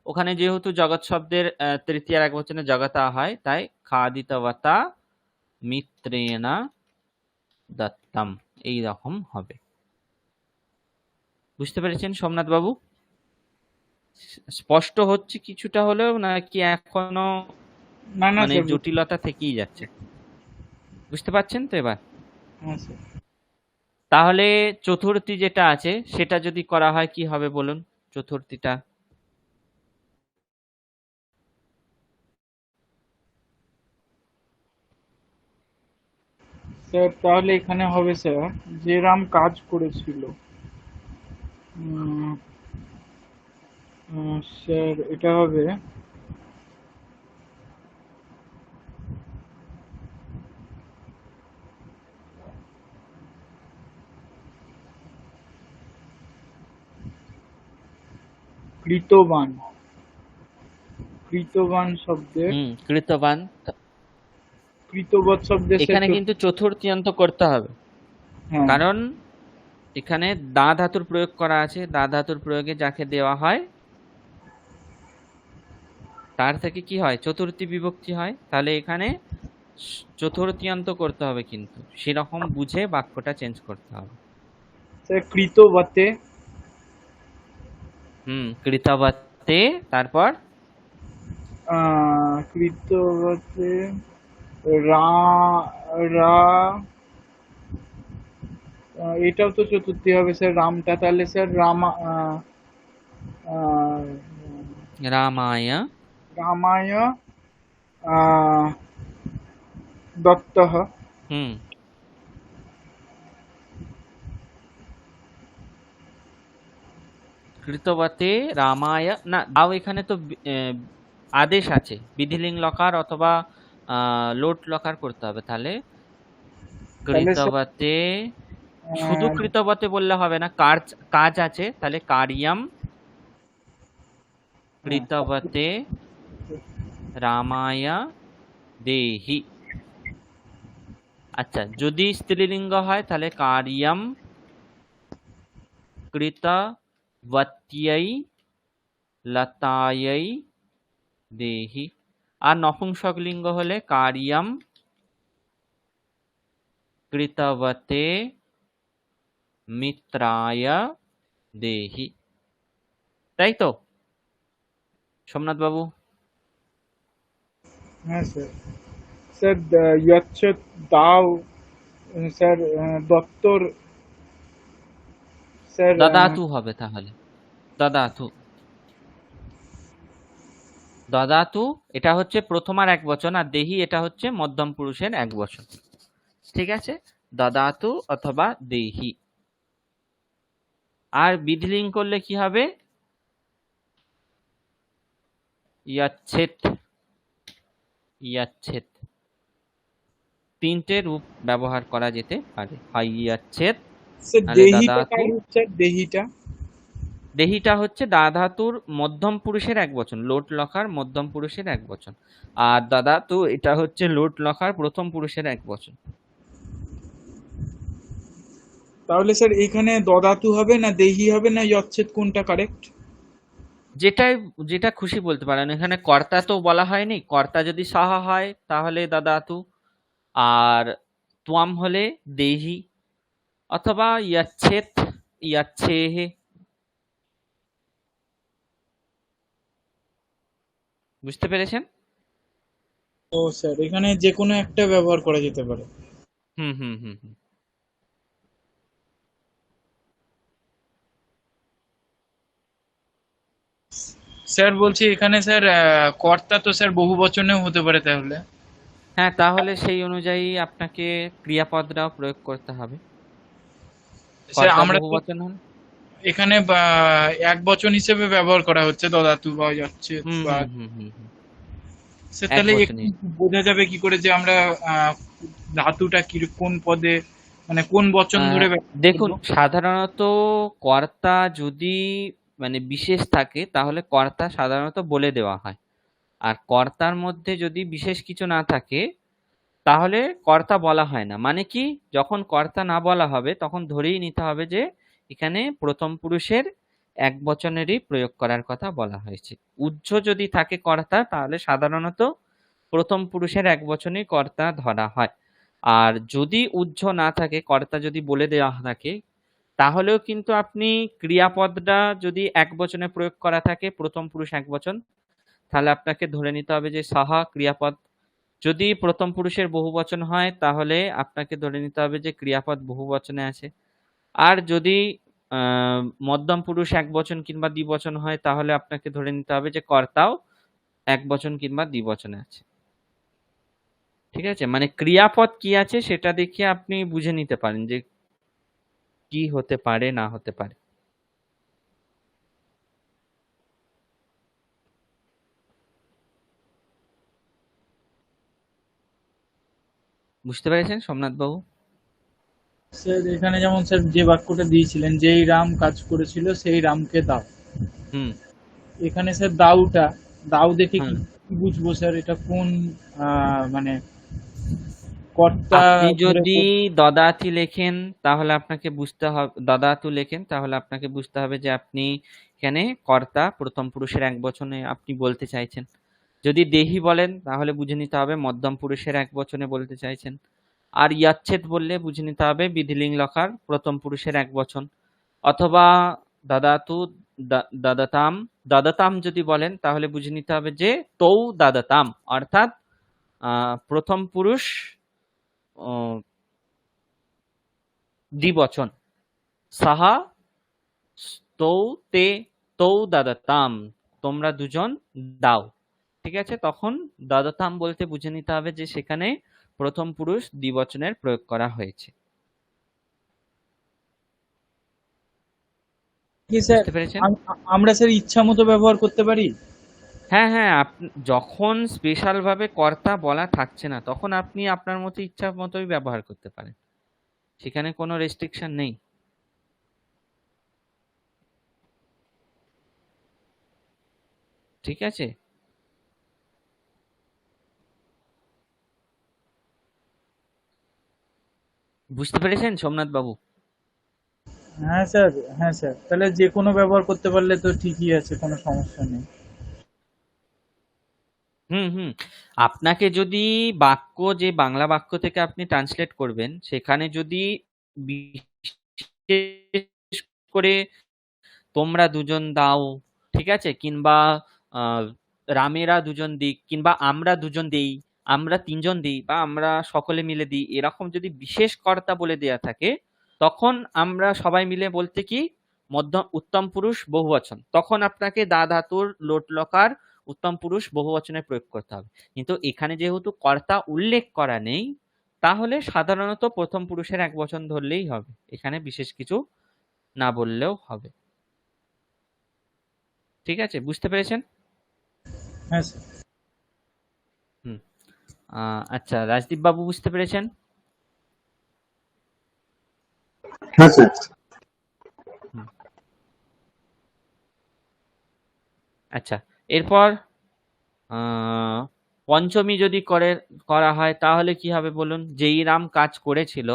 ওখানে যেহেতু জগৎ শব্দের তৃতীয় একবচনে জগতা হয়, তাই খাদিতবতা মিত্রেণ দত্তম, এই রকম হবে। বুঝতে পেরেছেন সোমনাথ বাবু? স্পষ্ট হচ্ছে কিছুটা হলেও, নাকি এখনো না না মানে স্যার, জটিলতা থেকেই যাচ্ছে? বুঝতে পারছেন তো এবার? হ্যাঁ স্যার। তাহলে চতুর্থী যেটা আছে সেটা যদি করা হয় কি হবে বলুন? চতুর্থীটা স্যার তাহলে এখানে হবে স্যার যে রাম কাজ করেছিল, উম, স্যার এটা হবে কৃতবান। কৃতবান শব্দে, কৃতবান। কৃতবৎ শব্দে স্যার এখানে কিন্তু চতুর্থীয়ন্ত করতে হবে, হ্যাঁ কারণ এখানে দা ধাতুর প্রয়োগ করা আছে। দা ধাতুর প্রয়োগে যাকে দেওয়া হয় তার থেকে কি হয়, চতুর্থী বিভক্তি হয়। তাহলে এখানে চতুর্থীয়ন্ত করতে হবে, কিন্তু সেরকম বুঝে বাক্যটা চেঞ্জ করতে হবে। স্যার কৃতবতে, কৃতবতে, তারপর কৃতবতে রা রা এটাও তো চতুর্থী হবে স্যার, রামটা তাহলে স্যার রামা আহ, রামায়। রামায় আহ, দত্তः। হুম কৃতবতে রামায়, না দাও, এখানে তো আদেশ আছে, বিধিলিঙ্গ লকার অথবা লোট লকার করতে হবে। তাহলে তাহলে স্যার কৃতবতে, শুধু কৃতবতে বললে হবে না, কাজ কাজ আছে, তাহলে কার্যম কৃতবতে রামায় দেহি। আচ্ছা, যদি স্ত্রীলিঙ্গ হয় তাহলে কার্যম কৃতবত্যৈ লতাयै দেহি। আর নপুংসক লিঙ্গ হলে কার্যম কৃতবতে মিত্রায় দেহি। তাই তো সোমনাথ বাবু? হ্যাঁ স্যার। স্যার ইয়চ্ছ দাও স্যার দত্তর স্যার দদাতু হবে তাহলে, দদাতু। দদাতু এটা হচ্ছে প্রথমার এক বচন, আর দেহি এটা হচ্ছে মধ্যম পুরুষের এক বচন। ঠিক আছে, দদাতু অথবা দেহি। আর বিধিলিঙ্গ করলে কি হবে, ইয়াচ্ছেদ। ইয়াচ্ছেদ তিনটে রূপ ব্যবহার করা যেতে পারে, হয় ইয়াচ্ছেদ, স্যার নাহলে দেহিটা দদাতু। কার রূপ স্যার, দেহিটা? দেহিটা হচ্ছে দা ধাতুর মধ্যম পুরুষের এক বচন, লোট লকার মধ্যম পুরুষের এক বচন। আর দদাতু এটা হচ্ছে লোট লকার প্রথম পুরুষের এক বচন। তাহলে স্যার এখানে দদাতু হবে না দেহি হবে না ইয়চ্ছেদ, কোনটা কারেক্ট? যেটা খুশি বলতে পারেন। এখানে কর্তা তো বলা হয়নি, কর্তা যদি সাহা হয় তাহলে দদাতু, আর ত্বম হলে দেহি, অথবা ইয়াচ্ছেদ, ইয়াচ্ছেহে। বুঝতে পেরেছেন? ও স্যার এখানে যে কোনো একটা ব্যবহার করা যেতে পারে। হুম হুম হুম হুম স্যার বলছি এখানে স্যার কর্তা তো স্যার বহু বচনেও হতে পারে তাহলে। হ্যাঁ, তাহলে সেই অনুযায়ী আপনাকে ক্রিয়াপদটাও প্রয়োগ করতে হবে। স্যার কর্তা আমরা বহু তো বচন হন। এখানে এক বচন হিসেবে ব্যবহার করা হচ্ছে দদাতু বা ইয়চ্ছেদ হুম বা। হুম হুম হুম হুম স্যার এক তাহলে বচনই। একটু বোঝা যাবে কি করে যে আমরা ধাতুটা কি কোন পদে মানে কোন বচন ধরে ব্যবহার দেখুন, করব? সাধারণত কর্তা যদি মানে বিশেষ থাকে তাহলে কর্তা সাধারণত বলে দেওয়া হয়। আর কর্তার মধ্যে যদি বিশেষ কিছু না থাকে তাহলে কর্তা বলা হয় না। মানে কি, যখন কর্তা না বলা হবে তখন ধরেই নিতে হবে যে এখানে প্রথম পুরুষের এক বচনেরই প্রয়োগ করার কথা বলা হয়েছে। উহ্য যদি থাকে কর্তা তাহলে সাধারণত প্রথম পুরুষের এক বচনেই কর্তা ধরা হয়। আর যদি উহ্য না থাকে, কর্তা যদি বলে দেওয়া থাকে, তাহলেও কিন্তু আপনি ক্রিয়াপদটা যদি এক বচনে প্রয়োগ করা থাকে, প্রথম পুরুষ এক বচন, তাহলে আপনাকে ধরে নিতে হবে যে সাহা ক্রিয়াপদ। যদি প্রথম পুরুষের বহু বচন হয় তাহলে আপনাকে ধরে নিতে হবে যে ক্রিয়াপদ বহু বচনে আছে। আর যদি মধ্যম পুরুষ এক বচন কিংবা দ্বিবচন হয় তাহলে আপনাকে ধরে নিতে হবে যে কর্তাও এক বচন কিংবা দ্বিবচনে আছে। ঠিক আছে, মানে ক্রিয়াপদ কি আছে সেটা দেখে আপনি বুঝে নিতে পারেন যে কি হতে পারে না হতে পারে। বুঝতে পেরেছেন সোমনাথ বাবু? স্যার এখানে যেমন স্যার যে বাক্যটা দিয়েছিলেন, যেই রাম কাজ করেছিল সেই রামকে দাও, হুম এখানে স্যার দাউটা, দাও দেখে কি হুম কি বুঝবো স্যার এটা কোন মানে কর্তা আপনি ধরে যদি দদাতি লেখেন তাহলে আপনাকে বুঝতে হবে, দদাতু লেখেন তাহলে আপনাকে বুঝতে হবে যে আপনি এখানে কর্তা প্রথম পুরুষের এক বচনে আপনি বলতে চাইছেন। যদি দেহি বলেন তাহলে বুঝে নিতে হবে মধ্যম পুরুষের এক বচনে বলতে চাইছেন। আর ইয়াচ্ছেদ বললে বুঝে নিতে হবে বিধিলিঙ্গ লকার প্রথম পুরুষের এক বচন। অথবা দাদাতু দাদাতাম, দাদাতাম যদি বলেন তাহলে বুঝে নিতে হবে যে তৌ দাদাতাম, অর্থাৎ প্রথম পুরুষ দ্বিবচন। সাহা তৌ তে তৌ দাদাতাম, তোমরা দুজন দাও। ঠিক আছে, তখন দাদাতাম বলতে বুঝে নিতে হবে যে সেখানে প্রথম পুরুষ দ্বিবচনের প্রয়োগ করা হয়েছে। কি স্যার বুঝতে পেরেছেন? আমরা স্যার ইচ্ছা মতো ব্যবহার করতে পারি? হ্যাঁ হ্যাঁ, যখন স্পেশাল ভাবে কর্তা বলা থাকছে না তখন আপনি আপনার মতো ইচ্ছা মতোই ব্যবহার করতে পারেন, সেখানে কোনো রেস্ট্রিকশন নেই। ঠিক আছে, বুঝতে পেরেছেন সোমনাথ বাবু? হ্যাঁ স্যার, হ্যাঁ স্যার, তাহলে যে কোনো ব্যবহার করতে পারলে তো ঠিকই আছে, কোনো সমস্যা নেই। হুম হুম। আপনাকে যদি বাক্য, যে বাংলা বাক্য থেকে আপনি ট্রান্সলেট করবেন সেখানে যদি বিশেষ করে তোমরা দুজন দাও, ঠিক আছে, কিংবা আহ, রামেরা দুজন দিক, কিংবা আমরা দুজন দেই, আমরা তিনজন দিই, বা আমরা সকলে মিলে দিই, এরকম যদি বিশেষ কর্তা বলে দেয়া থাকে তখন আমরা সবাই মিলে বলতে কি মধ্যম উত্তম পুরুষ বহুবচন, তখন আপনাকে দা ধাতুর লোট লকার উত্তম পুরুষ বহুবচনে প্রয়োগ করতে হবে। কিন্তু এখানে যেহেতু কর্তা উল্লেখ করা নেই তাহলে সাধারণত প্রথম পুরুষের এক বচন ধরলেই হবে, এখানে বিশেষ কিছু না বললেও হবে। ঠিক আছে, বুঝতে পেরেছেন? হ্যাঁ স্যার। হুম। আচ্ছা, রাজদীপ বাবু বুঝতে পেরেছেন? হ্যাঁ স্যার। হুম। আচ্ছা, এরপর পঞ্চমী যদি করা হয় তাহলে কি হবে বলুন? যেই রাম কাজ করেছিল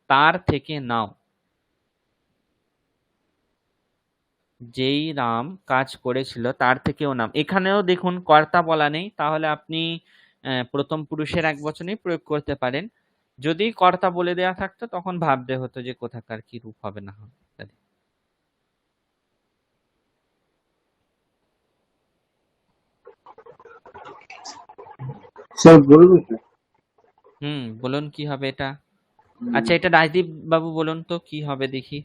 তার থেকে নাও। যেই রাম কাজ করেছিল তার থেকেও নাম, এখানেও দেখুন কর্তা বলা নেই, তাহলে আপনি প্রথম পুরুষের এক বচনেই প্রয়োগ করতে পারেন। যদি কর্তা বলে দেয়া থাকতো তখন ভাবতে হতো যে কোথাকার কি রূপ হবে না হবে ইত্যাদি। স্যার বলবেন স্যার? বলুন কি হবে এটা। আচ্ছা, এটা রাজদীপ বাবু বলুন তো কি হবে দেখি।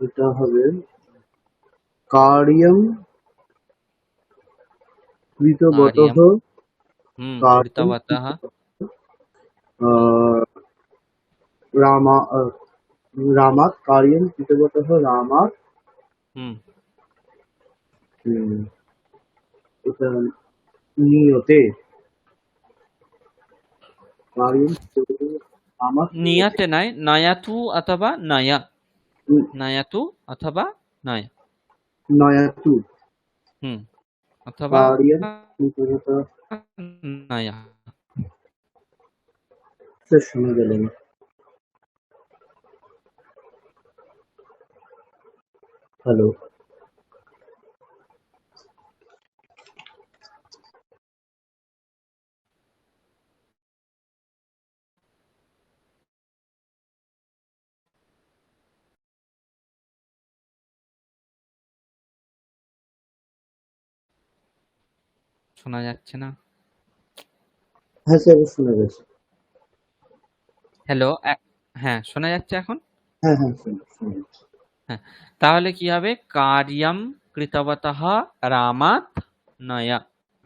এটা হবে কার্যম কৃতবতঃ। আরিয়াম। কার্যম কৃতবতঃ। হুম আহ, রামা রামাৎ কার্যম কৃতবতঃ রামাৎ। হুম হুম, এটা নিয়তে কার্যম কৃতবতঃ রামাৎ নিয়তে। নিয়াতে নয়, নয়াতু অথবা নয়া। নয়াতু অথবা নয়া। নয়াতু হুম, অথবা কার্যম কৃতবতঃ। নয়া। স্যার শোনা গেল না। হ্যালো। শোনা যাচ্ছে না। হ্যাঁ স্যার, শোনা গেছে। হ্যালো। হ্যাঁ, শোনা যাচ্ছে এখন। হ্যাঁ হ্যাঁ শোনা শোনা যাচ্ছে। হ্যাঁ, তাহলে কি হবে? কার্যম কৃতবতঃ রামাৎ নয়া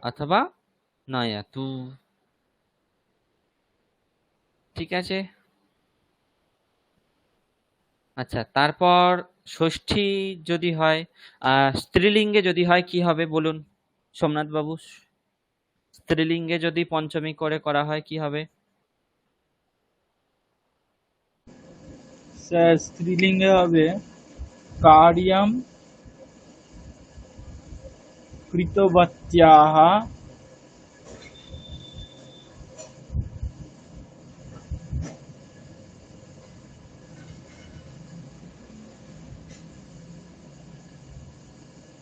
অথবা নয়াতু। ঠিক আছে। আচ্ছা, তারপর ষষ্ঠী যদি হয়, স্ত্রীলিঙ্গে যদি হয় কি হবে বলুন সোমনাথ বাবু? স্ত্রীলিঙ্গে যদি পঞ্চমী করে করা হয় কি হবে? স্যার স্ত্রীলিঙ্গে হবে কার্যম কৃতবত্যাহ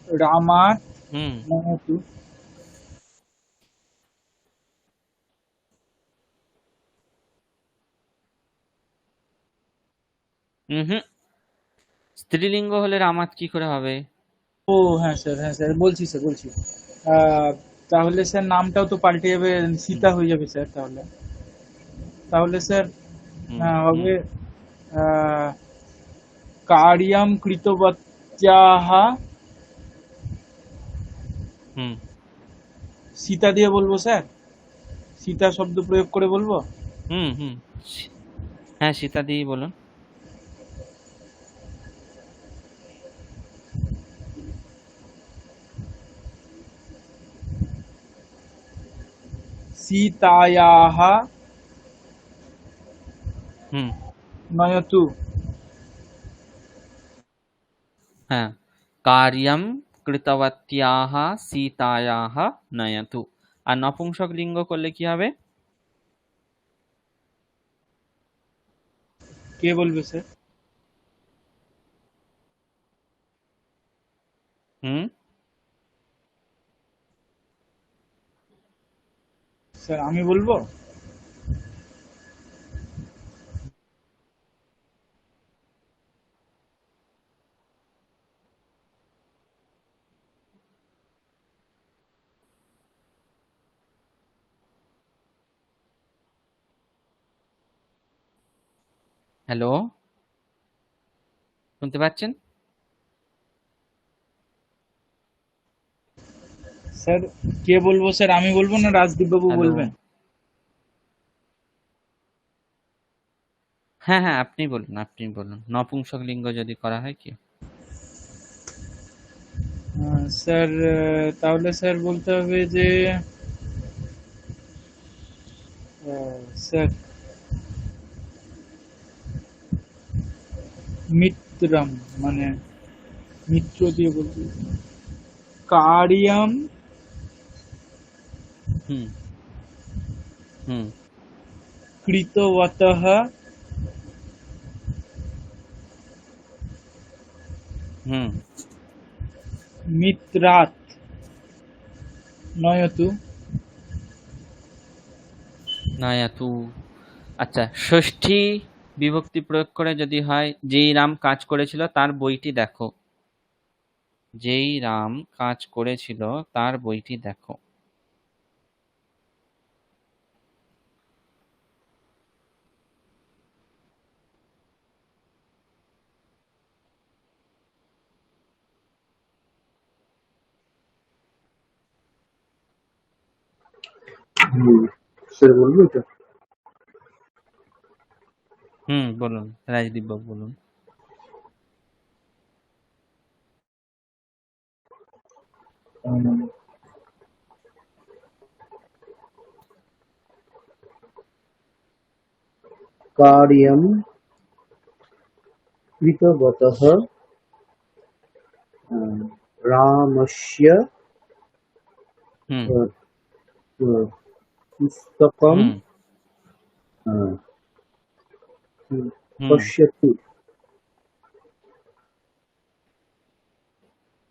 রামাৎ হুম নয়তু। হুম। স্ত্রীলিঙ্গ হলে রামাত কি করে হবে? ও হ্যাঁ স্যার বলছি স্যার বলছি। আহ, তাহলে স্যার নামটাও তো পাল্টে যাবে, হুম সীতা হয়ে যাবে স্যার। তাহলে তাহলে স্যার হুম হুম হবে আহ, কার্যম কৃতবত্যাহ হুম সীতা দিয়ে বলবো স্যার, সীতা শব্দ প্রয়োগ করে বলবো। হুম হুম হ্যাঁ, সীতা দিয়েই বলুন। সীতায়াহ হুম নয়তু। হ্যাঁ, কার্যম কৃতবত্যাহ সীতায়াহ নয়তু। আর নপুংসক লিঙ্গ করলে কি হবে? কে বলবে স্যার? হুম স্যার আমি বলবো। হ্যালো, শুনতে পাচ্ছেন? স্যার কে বলবো স্যার, আমি বলবো না রাজদীপ বাবু হ্যালো, বলবেন? হ্যাঁ হ্যাঁ, আপনি বলুন, আপনি বলুন। নপুংসক লিঙ্গ যদি করা হয় কি? স্যার তাহলে স্যার বলতে হবে যে স্যার মিত্রম, মানে মিত্র দিয়ে বলতে কার্যম হুম হুম কৃতবতঃ হুম মিত্রাৎ নয়তু। নয়াতু। আচ্ছা, ষষ্ঠী বিভক্তি প্রয়োগ করে যদি হয়, যেই রাম কাজ করেছিল তার বইটি দেখো। যেই রাম কাজ করেছিল তার বইটি দেখো। হুম, স্যার বলবো এটা? হুম, বলুন রাজদীপ বাবু, বলুন। উম, कार्यं कृतवतः रामस्य হুম पुस्तकं হুম হুম पश्यतु।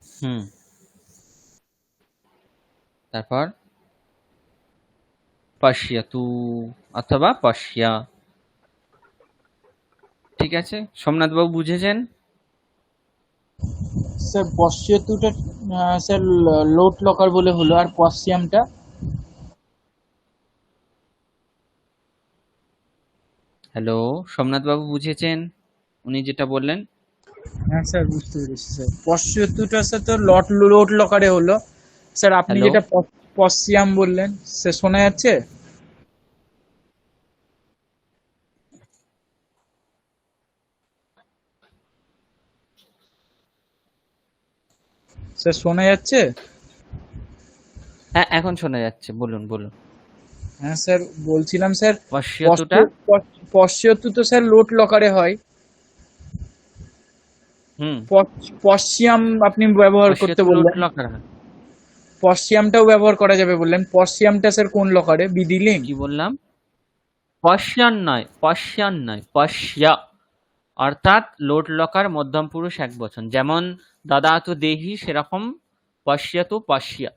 হুম তারপর পশ্যতু অথবা পশ্যা। ঠিক আছে, সোমনাথ বাবু বুঝেছেন? স্যার পশ্চাতুটা স্যার লোট লকার বলে হলো, আর পশ্চিমটা? হ্যালো, সোমনাথ বাবু বুঝেছেন উনি যেটা বললেন? হ্যাঁ স্যার বুঝতে পেরেছি স্যার। পশ্চাতুটা স্যার তো লট লোট লকারে হলো। স্যার আপনি হ্যালো, যেটা পশ্চিম বললেন, স্যার শোনা যাচ্ছে? স্যার শোনা যাচ্ছে? হ্যাঁ, এখন শোনা যাচ্ছে, বলুন বলুন। হ্যাঁ স্যার, বলছিলাম স্যার, পশ্চাতুটা। পশ্চাৎ তো স্যার লোট লকারে হয়। হুম। পশ্চিয়াম আপনি ব্যবহার করতে পশ্চাতু লোট বললেন, লকার হয়। পশ্চিয়ামটাও ব্যবহার করা যাবে বললেন। পশ্চিয়ামটা স্যার কোন লকারে? বিধিলিঙ্গ? কি বললাম? পশ্চান নয়, পশ্চান নয়, পশ্যা। অর্থাৎ লোট লকার মধ্যম পুরুষ একবচন, যেমন দদাতু দেহি, সেরকম পশ্যাতু পশ্যা।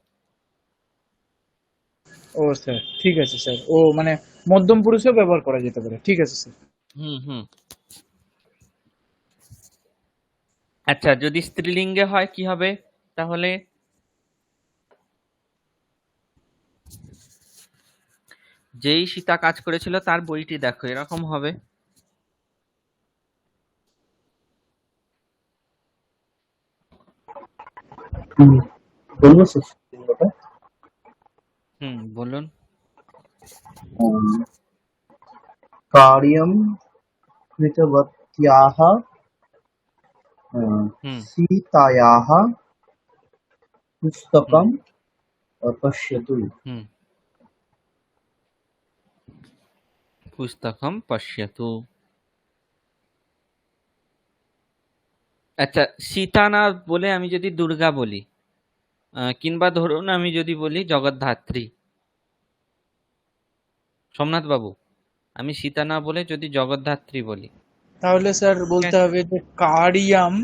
ও স্যার, ঠিক আছে স্যার। ও মানে মধ্যম পুরুষেও ব্যবহার করা যেতে পারে, ঠিক আছে স্যার। হুম হুম। আচ্ছা, যদি স্ত্রীলিঙ্গে হয় কি হবে তাহলে? যেই সীতা কাজ করেছিল তার বইটি দেখো, এরকম হবে। হুম, বলবো স্যার ওটা? হুম, বলুন। कार्यं कृतवत्याः হুম सीतायाः হুম पुस्तकं पश्यतु। হুম। পুস্তকম পশ্যতু। আচ্ছা, সীতা না বলে আমি যদি দুর্গা বলি, কিংবা ধরুন আমি যদি বলি জগদ্ধাত্রী, সোমনাথ বাবু, আমি সীতা না বলে যদি জগদ্ধাত্রী বলি, তাহলে স্যার ঠিক বলতে আছে? হবে যে কারিয়াম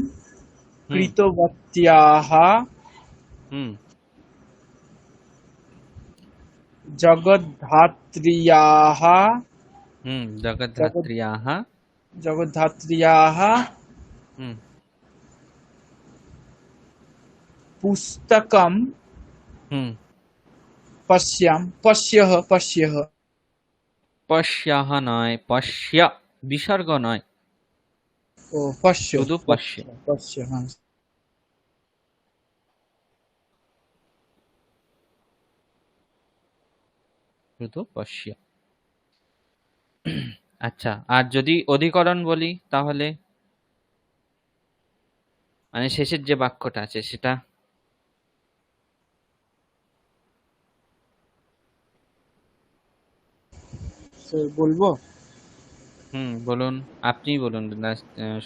হুম কৃতবত্যাহ হুম জগদ্ধাত্রীয়াহ হুম। জগৎ জগদ্ধাত্রীয়াহ। জগদ্ধাত্রীয়াহ হুম পুস্তকম হুম। পশ্যহ। পশ্যাহ নয়, পশ্যা, বিসর্গ নয়, ও পশ্য, শুধু পশ্য, পশ্য, হ্যাঁ। শুধু পশ্য। আচ্ছা, আর যদি অধিকরণ বলি তাহলে, মানে শেষের যে বাক্যটা আছে সেটা। স্যার বলবো? হুম, বলুন। আপনিই বলুন না,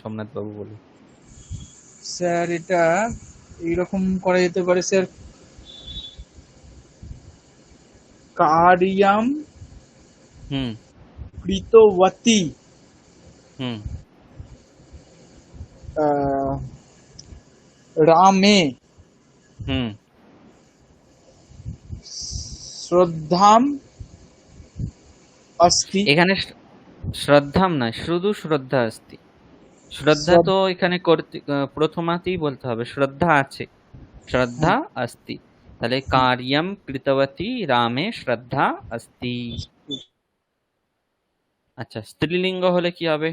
সোমনাথ বাবু বলুন। স্যার এটা এইরকম করা যেতে পারে স্যার, কারিয়াম হুম কৃতবতী হুম আহ, রামে হুম। শ্রদ্ধাম অস্তি। এখানে শ্রদ্ধাম নয়, শুধু শ্রদ্ধা আস্তি। শ্রদ্ধা তো এখানে করতে প্রথমাতেই বলতে হবে, শ্রদ্ধা আছে, শ্রদ্ধা আস্তি। তাহলে কার্যম কৃতবতী রামে শ্রদ্ধা আস্তি। আচ্ছা, স্ত্রীলিঙ্গ হলে কি হবে?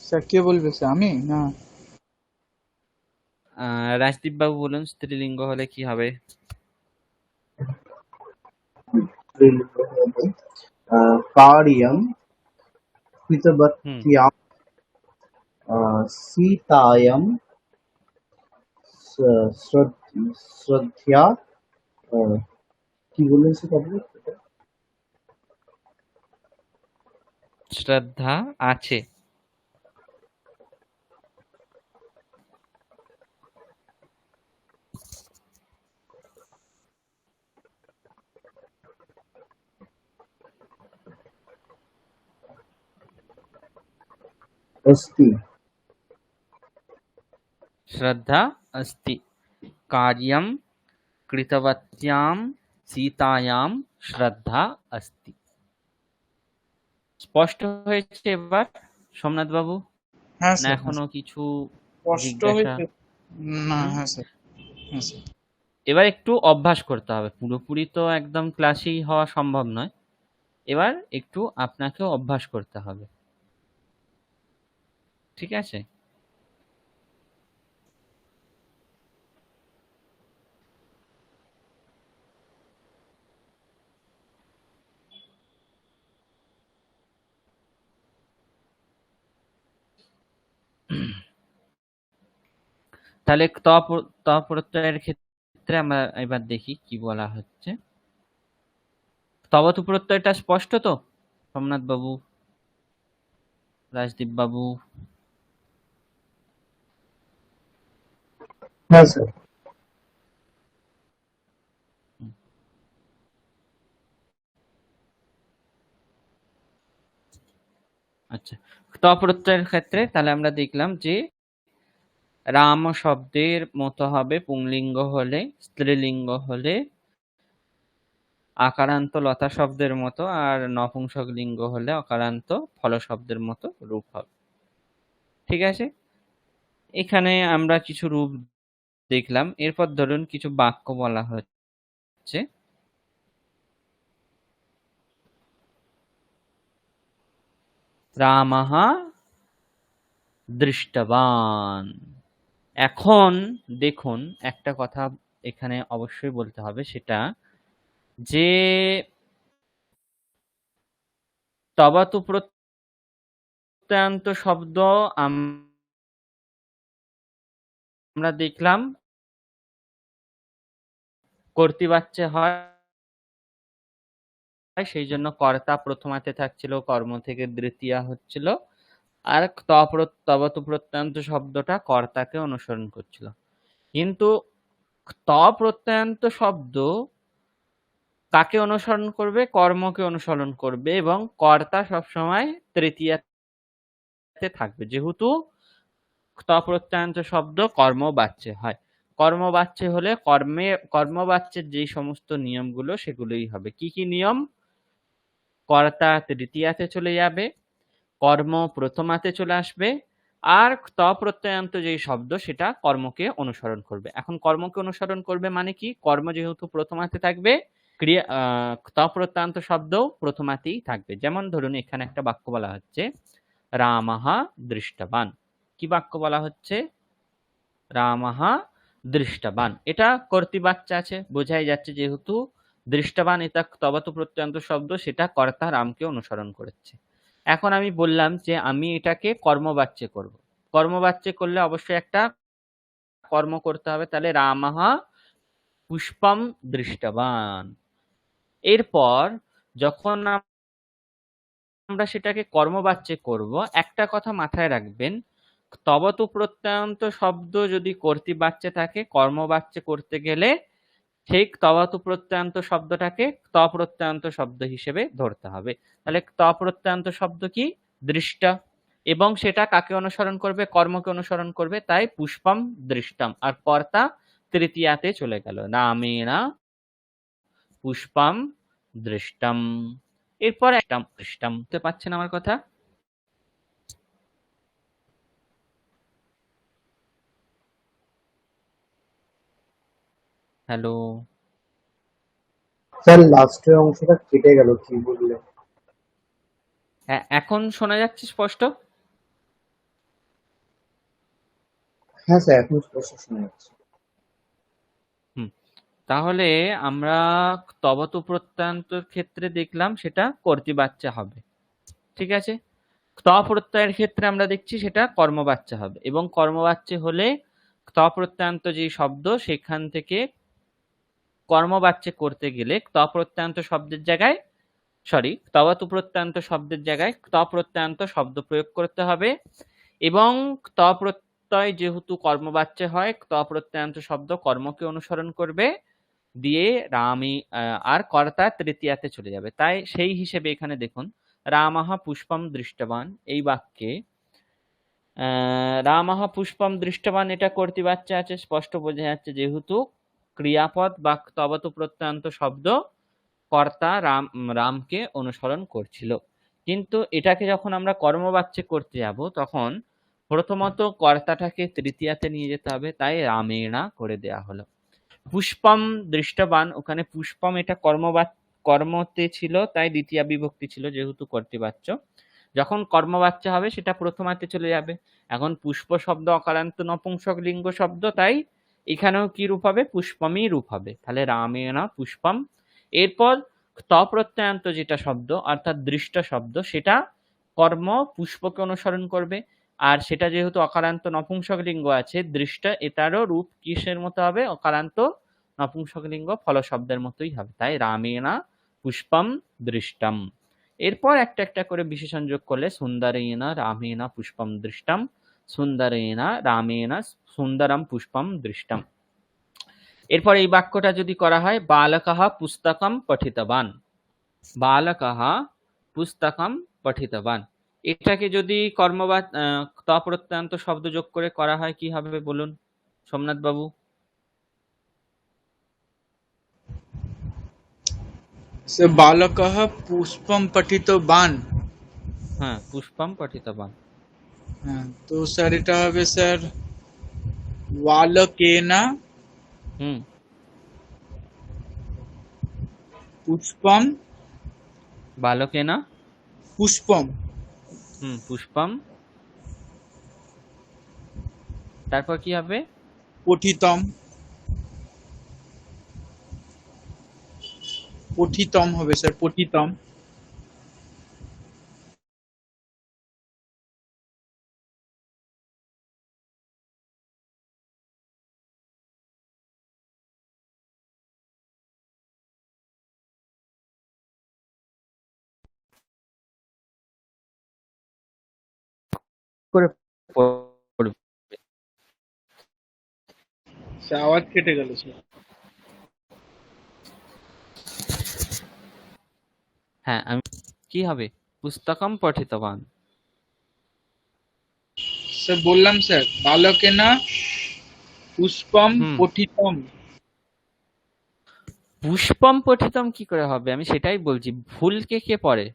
স্যার কে বলবে স্যার, আমি না? রাজদীপ বাবু বলুন, স্ত্রীলিঙ্গ হলে কি হবে? कार्यं হুম। कृतवत्याः सीतायां শ্রদ্ধা কি বললেন সেটা আপনি? শ্রদ্ধা আছে। अस्ति। শ্রদ্ধা अस्ति। कार्यं कृतवत्यां सीतायां শ্রদ্ধা अस्ति। স্পষ্ট হয়েছে এবার, সোমনাথ বাবু? হ্যাঁ না স্যার, হ্যাঁ এখনো স্যার, কিছু স্পষ্ট জিজ্ঞাসা? হয়েছে। না, হুম। হ্যাঁ স্যার, হ্যাঁ স্যার। এবার একটু অভ্যাস করতে হবে, পুরোপুরি তো একদম ক্লাসেই হওয়া সম্ভব নয়। এবার একটু আপনাকেও অভ্যাস করতে হবে, ঠিক আছে? তাহলে ত প্রত্যয়ের ক্ষেত্রে আমরা এবার দেখি কি বলা হচ্ছে। তবতু প্রত্যয়টা স্পষ্ট তো সোমনাথ বাবু, রাজদীপ বাবু? হ্যাঁ স্যার। আচ্ছা, ত প্রত্যয়ের ক্ষেত্রে তাহলে আমরা দেখলাম যে রাম শব্দের মতো হবে পুংলিঙ্গ হলে, স্ত্রীলিঙ্গ হলে আকারান্ত লতা শব্দের মতো, আর নপুংসক লিঙ্গ হলে অকারান্ত ফল শব্দের মতো রূপ হবে। ঠিক আছে, এখানে আমরা কিছু রূপ দেখলাম। এরপর ধরুন কিছু বাক্য বলা হচ্ছে। রামঃ দৃষ্টবান। এখন দেখুন একটা কথা এখানে অবশ্যই বলতে হবে, সেটা যে তবাতু প্রত্যয়ান্ত শব্দ আমরা দেখলাম কর্তৃবাচ্যে হয়, সেই জন্য কর্তা প্রথমাতে থাকছিল, কর্ম থেকে দ্বিতীয়া হচ্ছিল, আর তবতু প্রত্যয়ান্ত শব্দটা কর্তাকে অনুসরণ করছিল। কিন্তু ত প্রত্যয়ান্ত শব্দ কাকে অনুসরণ করবে? কর্মকে অনুসরণ করবে, এবং কর্তা সবসময় তৃতীয়াতে থাকবে, যেহেতু ত প্রত্যয়ান্ত শব্দ কর্মবাচ্যে হয়। কর্মবাচ্যে হলে কর্মবাচ্যের যে সমস্ত নিয়মগুলো সেগুলোই হবে। কি কি নিয়ম? কর্তা তৃতীয়াতে চলে যাবে, কর্ম প্রথমাতে চলে আসবে, আর ত প্রত্যয়ান্ত যে শব্দ সেটা কর্মকে অনুসরণ করবে। এখন কর্মকে অনুসরণ করবে মানে কি? কর্ম যেহেতু প্রথমাতে থাকবে, ক্রিয়া ত প্রত্যয়ান্ত শব্দ প্রথমাতেই থাকবে। যেমন ধরুন এখানে একটা বাক্য বলা হচ্ছে রামঃ দৃষ্টবান। কি বাক্য বলা হচ্ছে? রামঃ দৃষ্টবান। এটা কর্তৃবাচ্য আছে, বোঝাই যাচ্ছে যেহেতু দৃষ্টবান এটা তবতু প্রত্যয়ান্ত শব্দ, সেটা কর্তা রামকে অনুসরণ করেছে। এখন আমি বললাম যে আমি এটাকে কর্মবাচ্যে করব। কর্মবাচ্যে করলে অবশ্যই একটা কর্ম করতে হবে, তাহলে রামঃ পুষ্পম দৃষ্টবান। এরপর যখন আমরা সেটাকে কর্মবাচ্যে করব, একটা কথা মাথায় রাখবেন, তবতু প্রত্যয়ান্ত শব্দ যদি কর্তৃবাচ্যে থাকে, কর্মবাচ্যে করতে গেলে ঠিক তবতু প্রত্যয়ান্ত শব্দটাকে ত প্রত্যয়ান্ত শব্দ হিসেবে ধরতে হবে। তাহলে ত প্রত্যয়ান্ত শব্দ কি? দৃষ্ট, এবং সেটা কাকে অনুসরণ করবে? কর্মকে অনুসরণ করবে, তাই পুষ্পম দৃষ্টম, আর কর্তা তৃতীয়াতে চলে গেল, রামেণ পুষ্পম দৃষ্টম। এরপর দৃষ্টম, বুঝতে পারছেন আমার কথা? হ্যালো স্যার লাস্টের অংশটা কেটে গেল, কি বললে? এখন শোনা যাচ্ছে স্পষ্ট? হ্যাঁ স্যার, এখন স্পষ্ট শোনা যাচ্ছে। তাহলে আমরা তবতু প্রত্যয়ান্তর ক্ষেত্রে দেখলাম সেটা কর্তৃবাচ্য হবে, ঠিক আছে। ত প্রত্যয়ের ক্ষেত্রে আমরা দেখছি সেটা কর্মবাচ্য হবে, এবং কর্মবাচ্য হলে ত প্রত্যয়ান্ত যে শব্দ সেখান থেকে কর্মবাচ্যে করতে গেলে ত প্রত্যয়ান্ত শব্দের জায়গায় তবতু প্রত্যয়ান্ত শব্দের জায়গায় ত প্রত্যয়ান্ত শব্দ প্রয়োগ করতে হবে, এবং ত প্রত্যয় যেহেতু কর্মবাচ্যে হয়, ত প্রত্যয়ান্ত শব্দ কর্মকে অনুসরণ করবে, দিয়ে রামই আর কর্তা তৃতীয়াতে চলে যাবে। তাই সেই হিসেবে এখানে দেখুন রামঃ পুষ্পম দৃষ্টবান, এই বাক্যে রামঃ পুষ্পম দৃষ্টবান এটা কর্তৃবাচ্য আছে, স্পষ্ট বোঝা যাচ্ছে যেহেতু ক্রিয়াপদ বা তবতু প্রত্যয়ান্ত শব্দ কর্তা রামকে অনুসরণ করছিল। কিন্তু এটাকে যখন আমরা কর্মবাচ্যে করতে যাব, তখন প্রথমত কর্তাটাকে তৃতীয়াতে নিয়ে যেতে হবে, তাই রামেণা করে দেয়া হলো। পুষ্পম দৃষ্টবান, ওখানে পুষ্পম এটা কর্মতে ছিল, তাই দ্বিতীয়া বিভক্তি ছিল যেহেতু কর্তৃবাচ্য। যখন কর্মবাচ্য হবে সেটা প্রথমাতে চলে যাবে। এখন পুষ্প শব্দ অকারান্ত নপুংসক লিঙ্গ শব্দ, তাই এখানেও কি রূপ হবে? পুষ্পমই রূপ হবে। তাহলে রামেণ পুষ্পম। এরপর ত প্রত্যয়ান্ত যেটা শব্দ অর্থাৎ দৃষ্ট শব্দ, সেটা কর্ম পুষ্পকে অনুসরণ করবে, আর সেটা যেহেতু অকারান্ত নপুংসকলিঙ্গ আছে, দৃষ্ট এটারও রূপ কিসের মতো হবে? অকারান্ত নপুংসকলিঙ্গ ফল শব্দের মতোই হবে। তাই রামেণা পুষ্পম দৃষ্টম। এরপর একটা একটা করে বিশেষণ যোগ করলে সুন্দরেণ রামেণ পুষ্পম দৃষ্টম, সুন্দরেণ রামেণ সুন্দরম পুষ্পম দৃষ্টম। এরপর এই বাক্যটা যদি করা হয় বালকः পুস্তকম পঠিতবান, বালকः পুস্তকম পঠিতবান, এটাকে যদি কর্মবাদ তপ্রত্যয়ান্ত শব্দ যোগ করে করা হয় কি হবে বলুন সোমনাথ বাবু? স্যার বালকः পুষ্পম পঠিতবান। হ্যাঁ, পুষ্পম পঠিতবান। হ্যাঁ, তো স্যার এটা হবে স্যার বালকেনা হুম, পুষ্পম বালকেনা পুষ্পম পুষ্পম, তারপর কি হবে? পঠিতম, পঠিতম হবে স্যার, পঠিতম। করে পড়বে। স্যার আওয়াজ কেটে গেল স্যার। হ্যাঁ, আমি কি হবে? পুস্তকম পঠিতবান। স্যার বললাম স্যার বালকেনা পুষ্পম হুম, পঠিতম। পুষ্পম পঠিতম কি করে হবে? আমি সেটাই বলছি, ফুলকে কে পড়ে?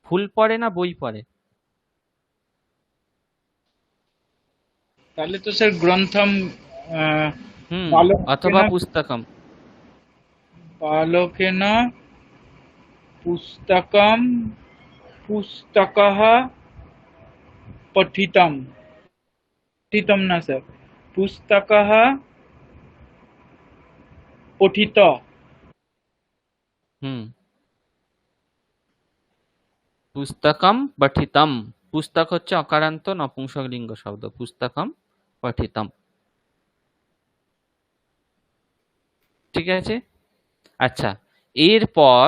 ফুল পড়ে না বই পড়ে? তাহলে তো স্যার গ্রন্থম হুম, অথবা বালকেনা পুস্তকম। বালকেনা পুস্তকম পুস্তকः पठितम, पठितम ना सर, पुस्तकः पठित। হুম, পুস্তকম পঠিতম। পুস্তক হচ্ছে অকারান্ত নপুংসকলিঙ্গ শব্দ, পুস্তকম পঠিতম। ঠিক আছে? আচ্ছা, এরপর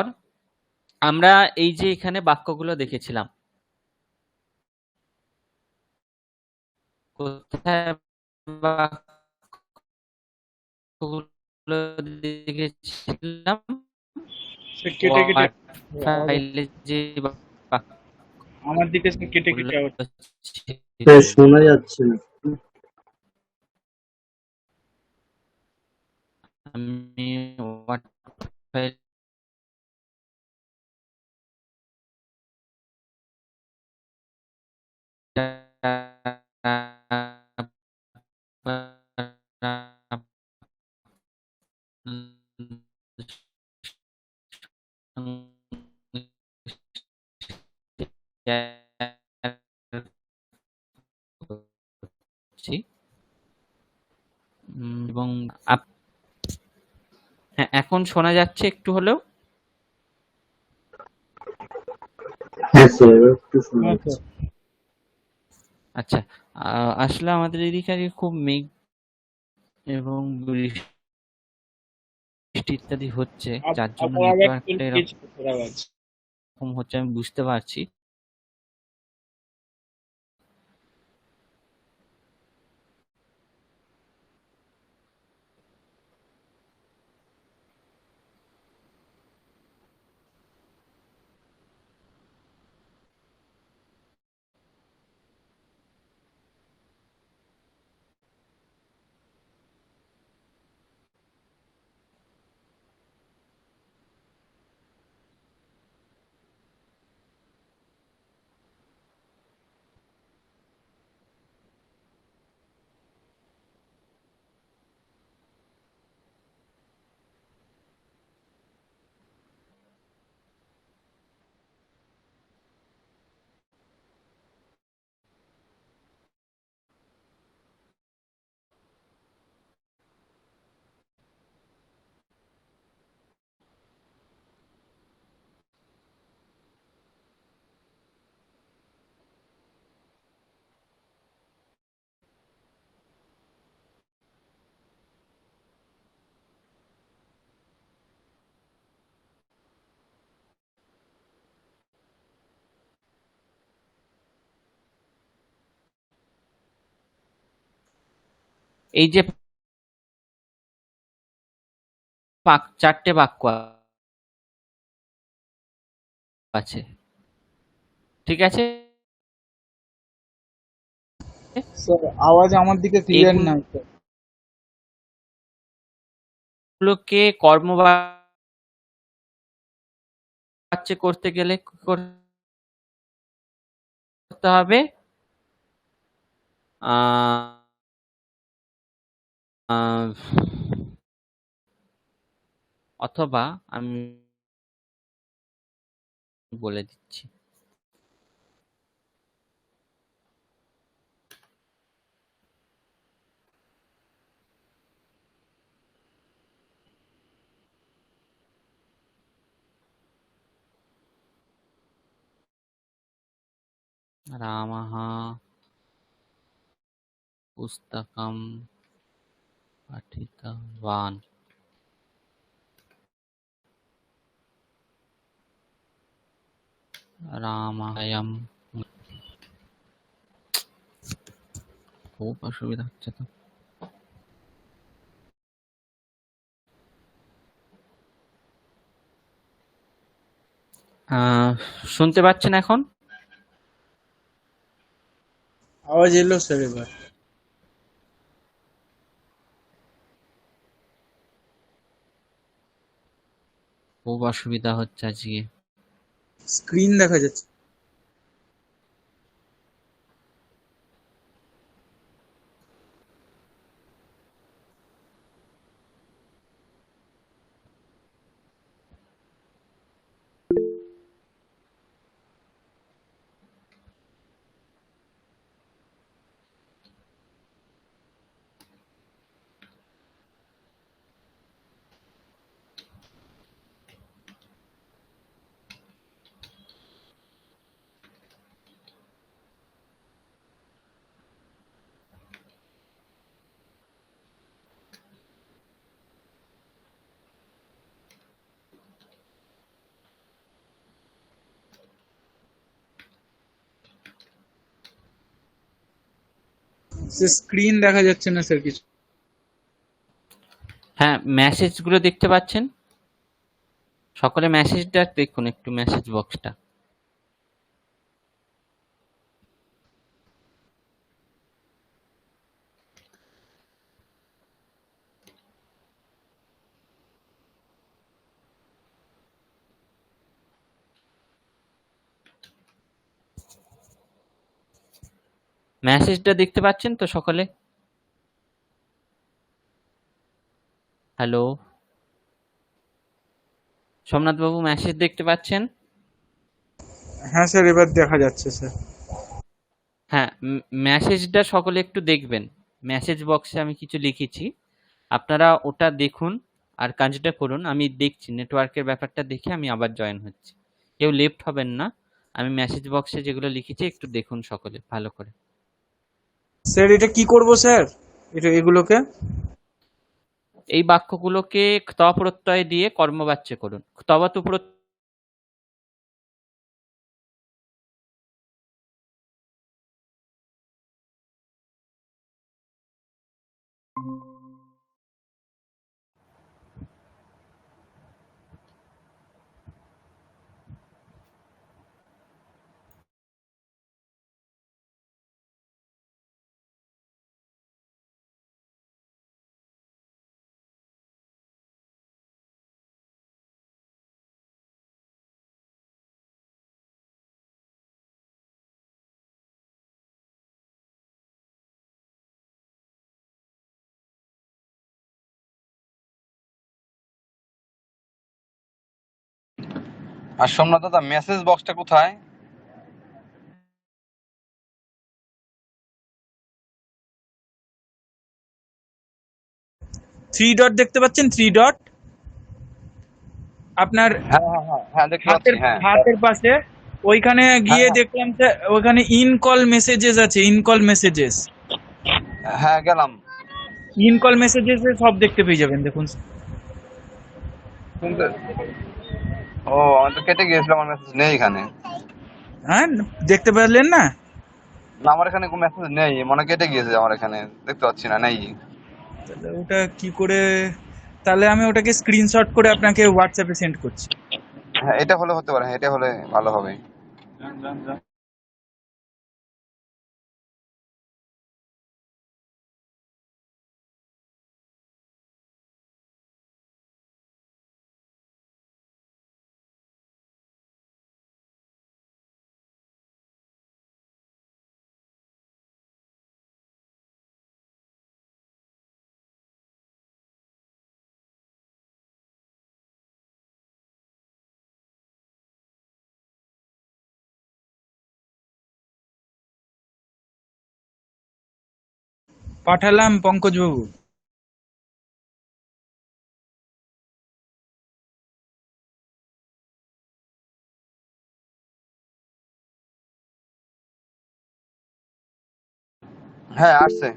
আমরা এই যে এখানে বাক্যগুলো দেখেছিলাম, কোথায় বাক্যগুলো দেখেছিলাম? सर केटे केटे ওয়ার্ড ফাইলে যে আমার দিকে স্যার কেটে বাক্যগুলো কেটে আওয়াজ। ছিল, শোনা যাচ্ছে না। আমি ওয়ার্ড ফাইল এবং হ্যাঁ, এখন শোনা যাচ্ছে একটু হলেও? হ্যাঁ স্যার, এবার একটু শোনা হ্যাঁ যাচ্ছে। স্যার। আচ্ছা, আসলে আমাদের এদিকে আজকে খুব মেঘ এবং বৃষ্টি ইত্যাদি হচ্ছে, যার জন্য আবার আবার নেটওয়ার্কটা চলে গেছিল স্যার আওয়াজ। এরকম হচ্ছে আমি বুঝতে পারছি। এই যে চারটে বাক্য আছে, ঠিক আছে? স্যার আওয়াজ আমার দিকে ক্লিয়ার নাই স্যার। এগুলোকে কর্মবাচ্য করতে গেলে কি করতে হবে? অথবা আমি বলে দিচ্ছি। রামः পুস্তকম পঠিতवान्। রামায়ণ। খুব অসুবিধা হচ্ছে তো। শুনতে পাচ্ছেন এখন? আওয়াজ এলো স্যার এবার। খুব অসুবিধা হচ্ছে আজকে। স্ক্রিন দেখা যাচ্ছে। স্ক্রিন দেখা যাচ্ছে না স্যার কিছু। হ্যাঁ, মেসেজগুলো দেখতে পাচ্ছেন? সকলে মেসেজটা দেখুন একটু, মেসেজ বক্সটা। মেসেজটা দেখতে পাচ্ছেন তো সকলে? হ্যালো সোমনাথ বাবু, মেসেজ দেখতে পাচ্ছেন? হ্যাঁ স্যার এবার দেখা যাচ্ছে স্যার। হ্যাঁ, মেসেজটা সকলে একটু দেখবেন। মেসেজ বক্সে আমি কিছু লিখেছি, আপনারা ওটা দেখুন আর কাজটা করুন। আমি দেখছি, নেটওয়ার্কের ব্যাপারটা দেখে আমি আবার জয়েন হচ্ছি। কেউ লেফট হবেন না। আমি মেসেজ বক্সে যেগুলো লিখেছি একটু দেখুন সকলে ভালো করে। স্যার এটা কি করব স্যার, এটা এগুলোকে? এই বাক্যগুলোকে ত প্রত্যয় দিয়ে কর্মবাচ্য করুন। তবাতু প্রত্যয় আর সোমনাথ দাদা, মেসেজ বক্সটা কোথায়? থ্রি ডট দেখতে পাচ্ছেন? থ্রি ডট আপনার হ্যাঁ হ্যাঁ হ্যাঁ হ্যাঁ, দেখতে পাচ্ছি। হাতের হ্যাঁ হাতের পাশে। ওইখানে হ্যাঁ গিয়ে হ্যাঁ দেখলাম যে ওইখানে ইন কল মেসেজেস আছে, ইন কল মেসেজেস। হ্যাঁ, গেলাম। ইন কল মেসেজেস সব দেখতে পেয়ে যাবেন, দেখুন। কিন্তু ও, আমি তো কেটে গিয়েছিলাম, আমার মেসেজ নেই এখানে। হ্যাঁ, দেখতে পারলেন না? না, আমার এখানে কোনো মেসেজ নেই, মনে হয় কেটে গিয়েছে। আমার এখানে দেখতে পাচ্ছি না, নেই। তাহলে ওটা কি করে, তাহলে আমি ওটাকে স্ক্রিনশট করে আপনাকে হোয়াটসঅ্যাপে সেন্ড করছি। হ্যাঁ, এটা হলে হতে পারে, হ্যাঁ এটা হলে ভালো হবে। পাঠালাম পঙ্কজবাবু। হ্যাঁ আসছে।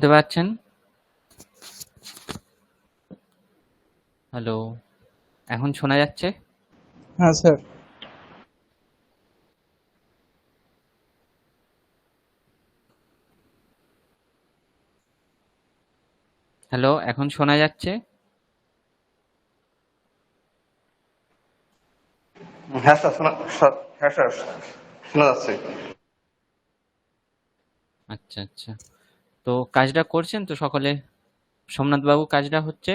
শুনতে পাচ্ছেন? হ্যালো, এখন শোনা যাচ্ছে? হ্যাঁ স্যার। হ্যালো, এখন শোনা যাচ্ছে? হ্যাঁ স্যার হ্যাঁ স্যার শোনা যাচ্ছে। আচ্ছা আচ্ছা, তো কাজটা করছেন তো সকলে? সোমনাথ বাবু কাজটা হচ্ছে?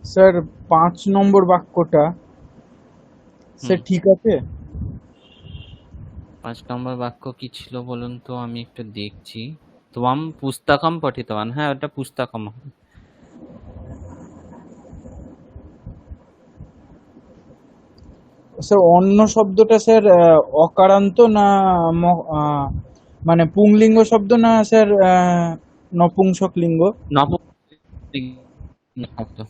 স্যার 5 নম্বর বাক্যটা হুম, স্যার ঠিক আছে? 5 নম্বর বাক্য কি ছিল বলুন তো, আমি একটু দেখছি। ত্বম পুস্তকম পঠিতবান, হ্যাঁ ওটা পুস্তকম হবে। স্যার অন্য শব্দটা স্যার অকারান্ত না মানে পুংলিঙ্গ শব্দ না স্যার নপুংসক লিঙ্গ? নপুংসক শব্দ।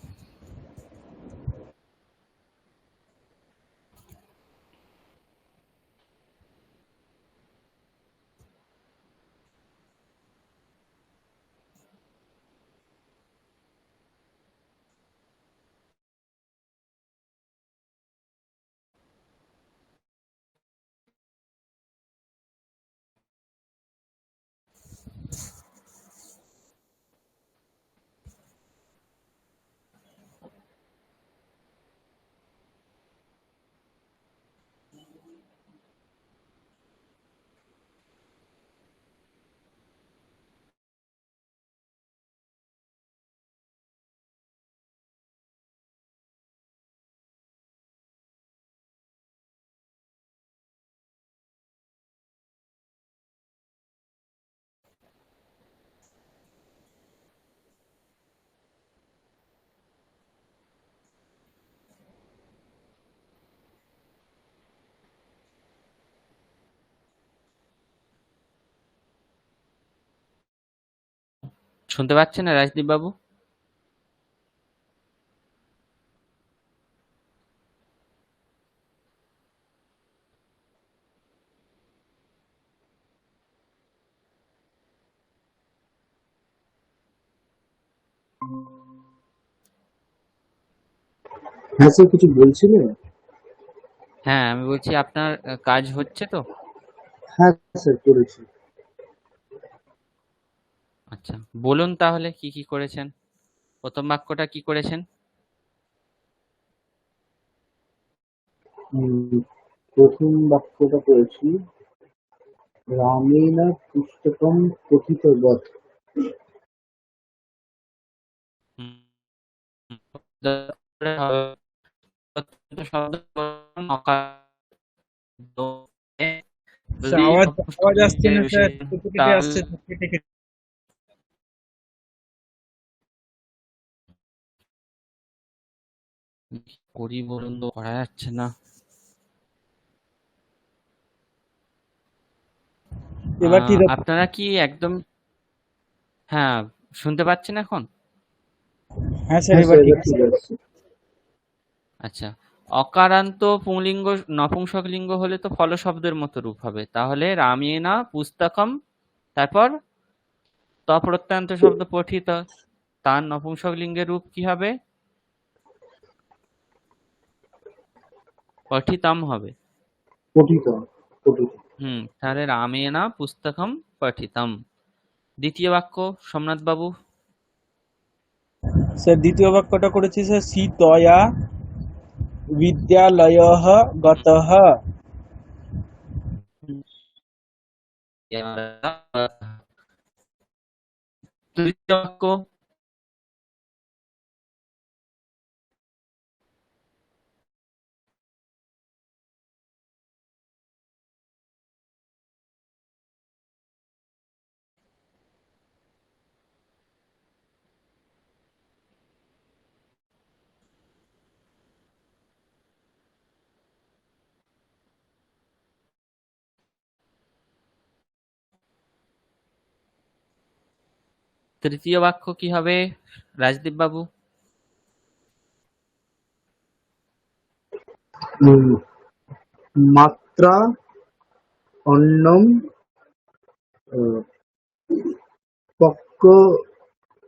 শুনতে পাচ্ছেন না রাজদীপ বাবু? হ্যাঁ স্যার, কিছু বলছিলেন? হ্যাঁ, আমি বলছি আপনার কাজ হচ্ছে তো? হ্যাঁ স্যার, করেছি। আচ্ছা, বলুন তাহলে কি কি করেছেন। প্রথম বাক্যটা কি করেছেন? প্রথম বাক্যটা করেছি, রামেণ পুস্তকম পঠিতবৎ। হুম, তারপরে হবে প্রত্যন্ত শব্দ তো, স্যার যদি আওয়াজ নপুংসক আওয়াজ আসছে লিঙ্গের না স্যার, বিশেষণ, কেটে কেটে তাহলে আসছে স্যার, কেটে কেটে। কি করি বলুন তো, করা যাচ্ছে না। এবার ঠিক আছে? আপনারা কি একদম, হ্যাঁ শুনতে পাচ্ছেন এখন? হ্যাঁ স্যার হ্যাঁ এবার স্যার, ঠিক এবার আছে। ঠিক আছে। আচ্ছা, অকারান্ত পুংলিঙ্গ নপুংসক লিঙ্গ হলে তো ফল শব্দের মতো রূপ হবে, তাহলে রামেনা পুস্তকম, তারপর তপ্রত্যন্ত শব্দ পঠিত, তার নপুংসক লিঙ্গের রূপ কি হবে? পঠিতম হবে। পঠিত, পঠিত। তাহলে রামেনা পুস্তকম পঠিতম। দ্বিতীয় বাক্য সোমনাথ বাবু। স্যার দ্বিতীয় বাক্যটা করেছি স্যার, সীতয়া বিদ্যালয়ঃ হুম, গতঃ। তৃতীয় বাক্য। তৃতীয় বাক্য কি হবে রাজদীপ বাবু? উম, মাত্রা অন্নম আহ, পক্কবতম।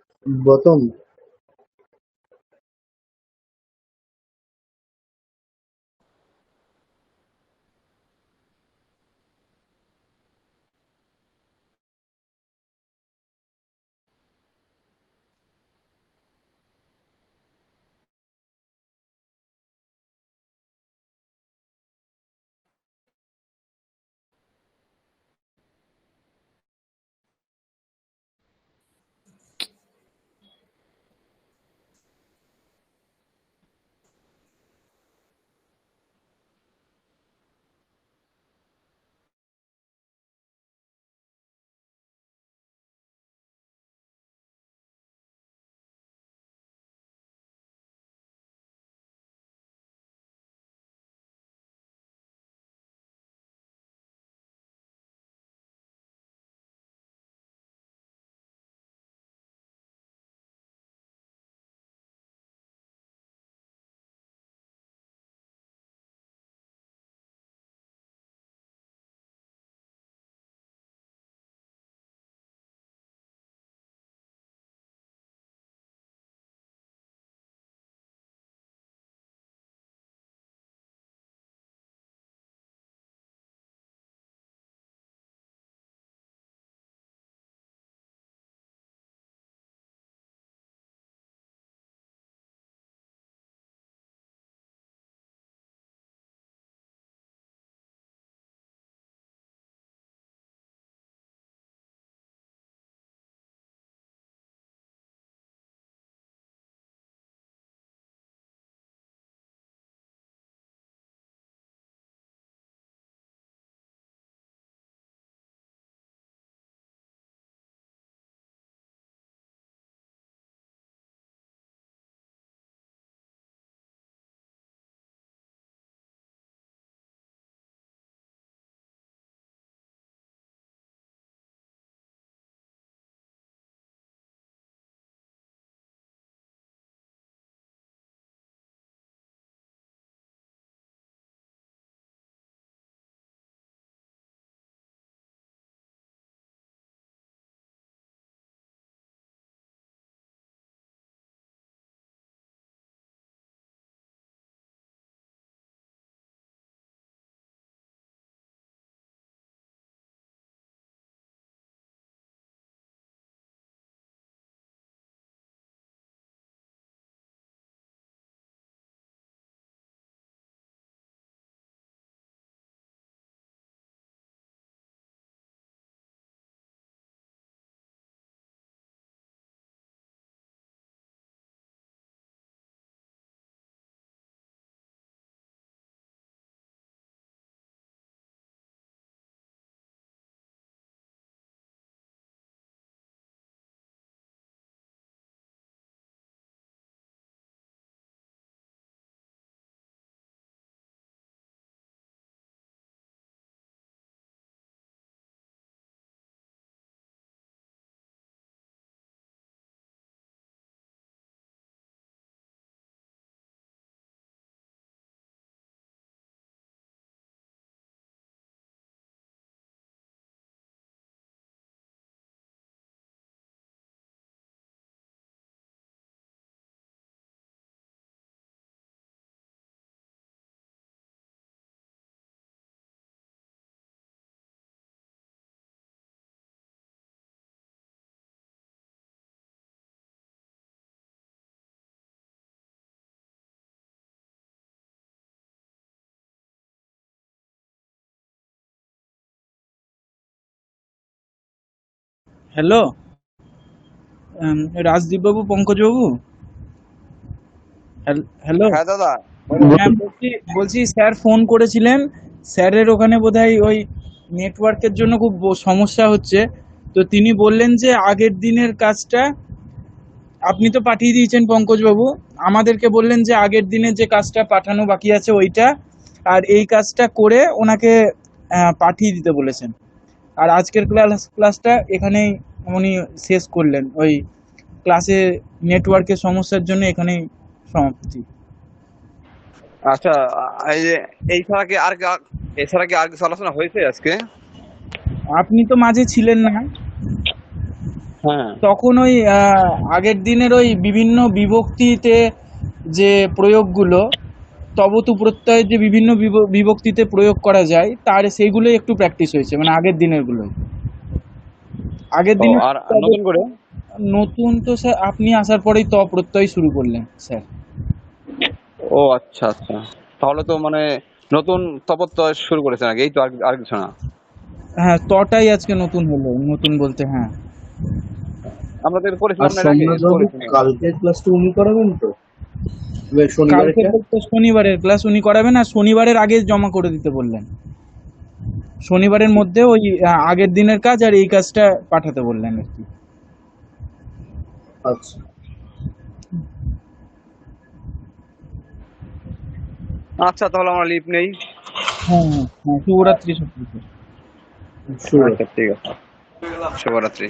হ্যালো, রাজদীপবাবু, পঙ্কজবাবু। হ্যালো। হ্যাঁ দাদা, বলো। হ্যাঁ, বলছি স্যার ফোন করেছিলেন। স্যারের ওখানে বোধহয় ওই নেটওয়ার্কের জন্য খুব সমস্যা হচ্ছে। তো তিনি বললেন যে আগের দিনের কাজটা আপনি তো পাঠিয়ে দিয়েছেন পঙ্কজবাবু, আমাদেরকে বললেন যে আগের দিনের যে কাজটা পাঠানো বাকি আছে ওইটা, আর এই কাজটা করে ওনাকে পাঠিয়ে দিতে বলেছেন। আর আজকের ক্লাসটা এখানেই উনি শেষ করলেন। ওই ক্লাসে নেটওয়ার্কের সমস্যার জন্য এখানেই সমাপ্তি। আচ্ছা, এই যে এই ছাড়া কি আর এছাড়া কি আর কিছু আলোচনা হয়েছে আজকে? আপনি তো মাঝে ছিলেন না, হ্যাঁ। তখন ওই আগের দিনের ওই বিভিন্ন বিভক্তিতে যে প্রয়োগগুলো, তবতু প্রত্যয় যে বিভিন্ন বিভক্তিতে প্রয়োগ করা যায় তার সেইগুলোই একটু প্র্যাকটিস হয়েছে, মানে আগের দিনের গুলো। আগের ও, দিনে আর নতুন করে? নতুন তো স্যার আপনি আসার পরেই ত প্রত্যয় শুরু করলেন স্যার। ও আচ্ছা আচ্ছা, তাহলে তো মানে নতুন তপত্য শুরু করেছেন আগে, এই তো, আর কিছু না। হ্যাঁ, তটাই আজকে নতুন হলো, নতুন বলতে হ্যাঁ। আমরা তো আর করেছিলাম না এর আগে, সোমনাথ বাবু করেছি নাকি? কালকের ক্লাসটা উনি করাবেন তো, শনিবারের কালকে বলতে শনিবারের ক্লাস উনি করাবেন, আর শনিবারের আগে জমা করে দিতে বললেন। শনিবারের মধ্যে ওই আগের দিনের কাজ আর এই কাজটা পাঠাতে বললেন আর কি। আচ্ছা, আচ্ছা, তাহলে আমরা লিভ নেই। হ্যাঁ হ্যাঁ হ্যাঁ, শুভরাত্রি সকলকে। শুভ আচ্ছা, ঠিক আছে, শুভরাত্রি।